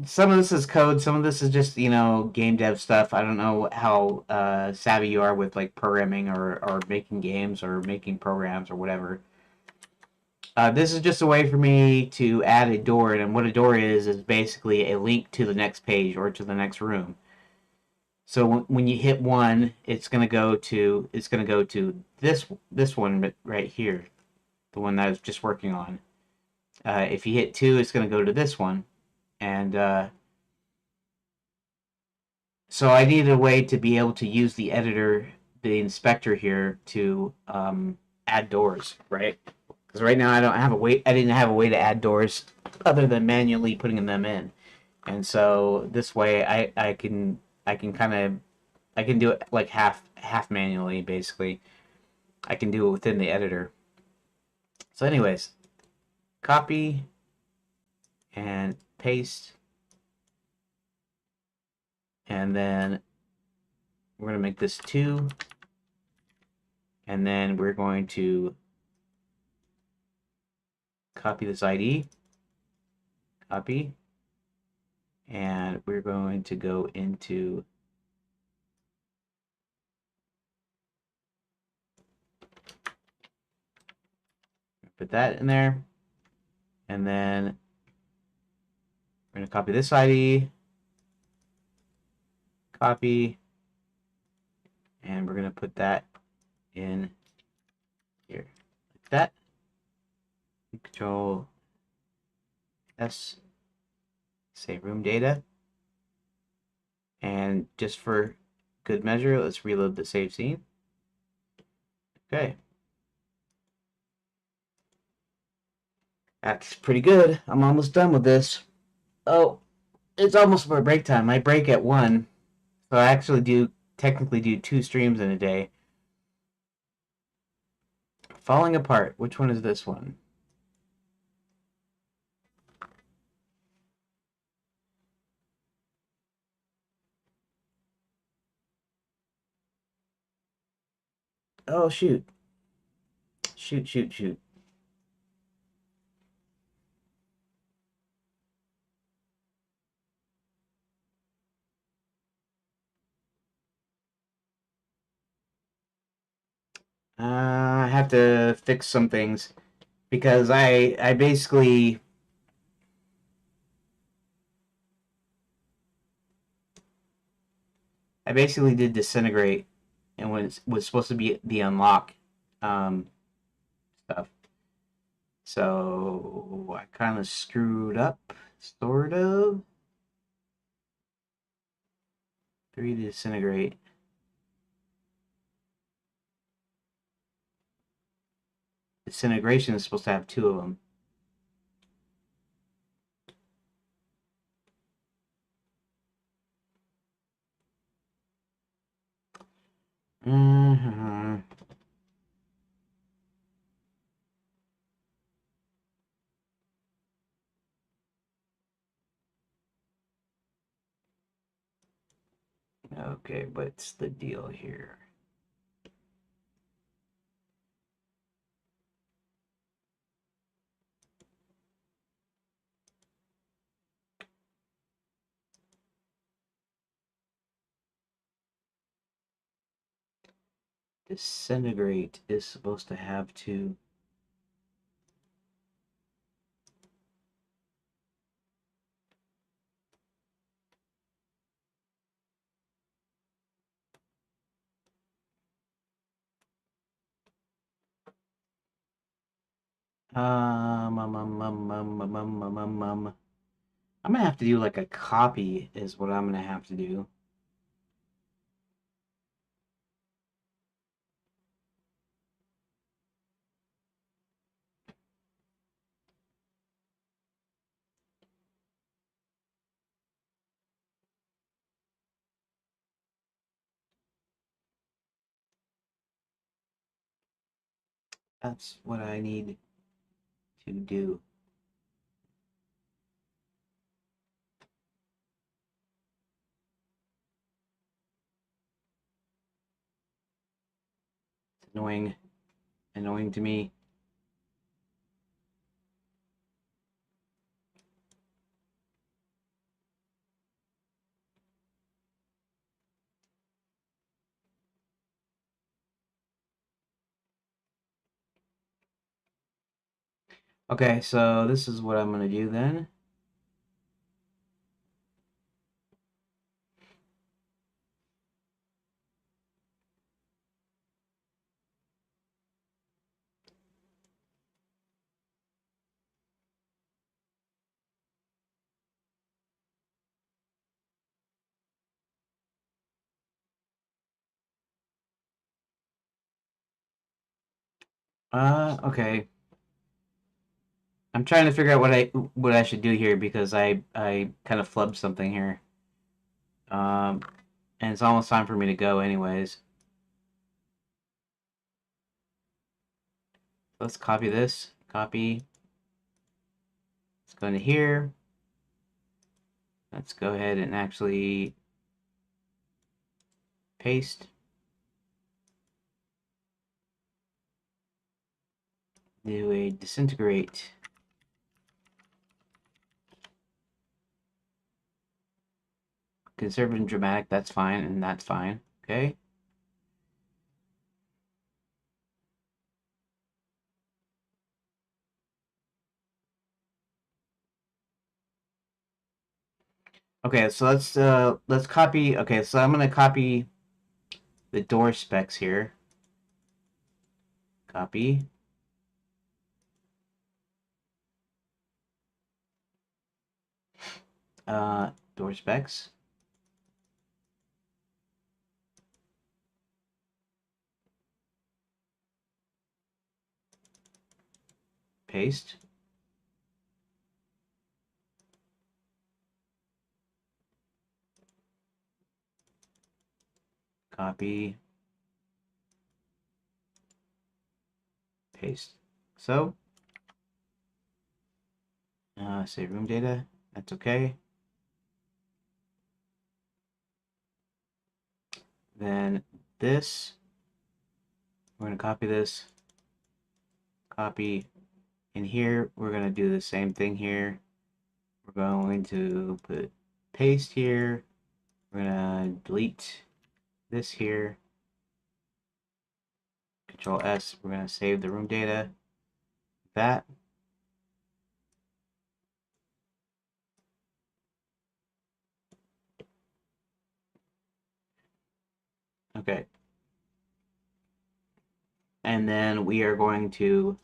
some of this is code, some of this is just, game dev stuff. I don't know how savvy you are with like programming or making games or making programs or whatever. This is just a way for me to add a door, and what a door is basically a link to the next page or to the next room. So when you hit one, it's gonna go to this one right here, the one that I was just working on. If you hit two, it's gonna go to this one, and so I needed a way to be able to use the editor, the inspector here, to add doors, right? Because right now I didn't have a way to add doors other than manually putting them in, and so this way I can kind of I can do it like half manually, basically. I can do it within the editor. So, anyways, copy and paste, and then we're gonna make this 2, and then we're going to copy this ID, copy, and we're going to go into put that in there, and then we're going to copy this ID, copy, and we're going to put that in here, like that. Control S, say room data, and just for good measure, let's reload the save scene. Okay. That's pretty good. I'm almost done with this. Oh, it's almost my break time. I break at 1, so I actually do technically do 2 streams in a day. Falling apart. Which one is this one? Oh, shoot. Shoot, shoot, shoot. I have to fix some things because I basically did disintegrate and was supposed to be the unlock stuff. So I kind of screwed up, sort of. 3 to disintegrate. Disintegration is supposed to have 2 of them. Mm-hmm. Okay, what's the deal here? Disintegrate is supposed to have 2. I'm gonna have to do like a copy is what I'm gonna have to do. That's what I need to do. It's annoying to me. Okay, so this is what I'm gonna do then. Okay. I'm trying to figure out what I should do here because I kind of flubbed something here. Um, and it's almost time for me to go anyways. Let's copy this. Copy. Let's go into here. Let's go ahead and actually paste. Do a disintegrate. conservative and dramatic, that's fine, and that's fine. Okay. Okay, so let's copy. Okay, so I'm gonna copy the door specs here. Copy. Door specs. Paste. Copy. Paste. So, save room data. That's okay. Then this, we're going to copy this. Copy. In here, we're going to do the same thing here. We're going to put paste here. We're going to delete this here. Control S. We're going to save the room data. That. Okay. And then we are going to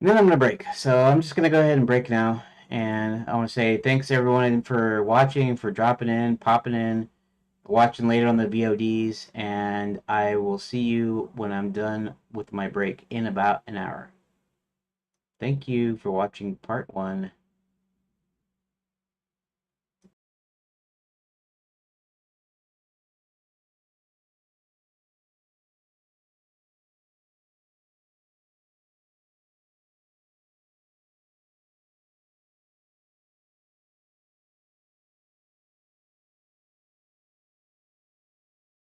then I'm going to break. So I'm just going to go ahead and break now. And I want to say thanks everyone for watching, for dropping in, popping in, watching later on the VODs. And I will see you when I'm done with my break in about an hour. Thank you for watching part 1.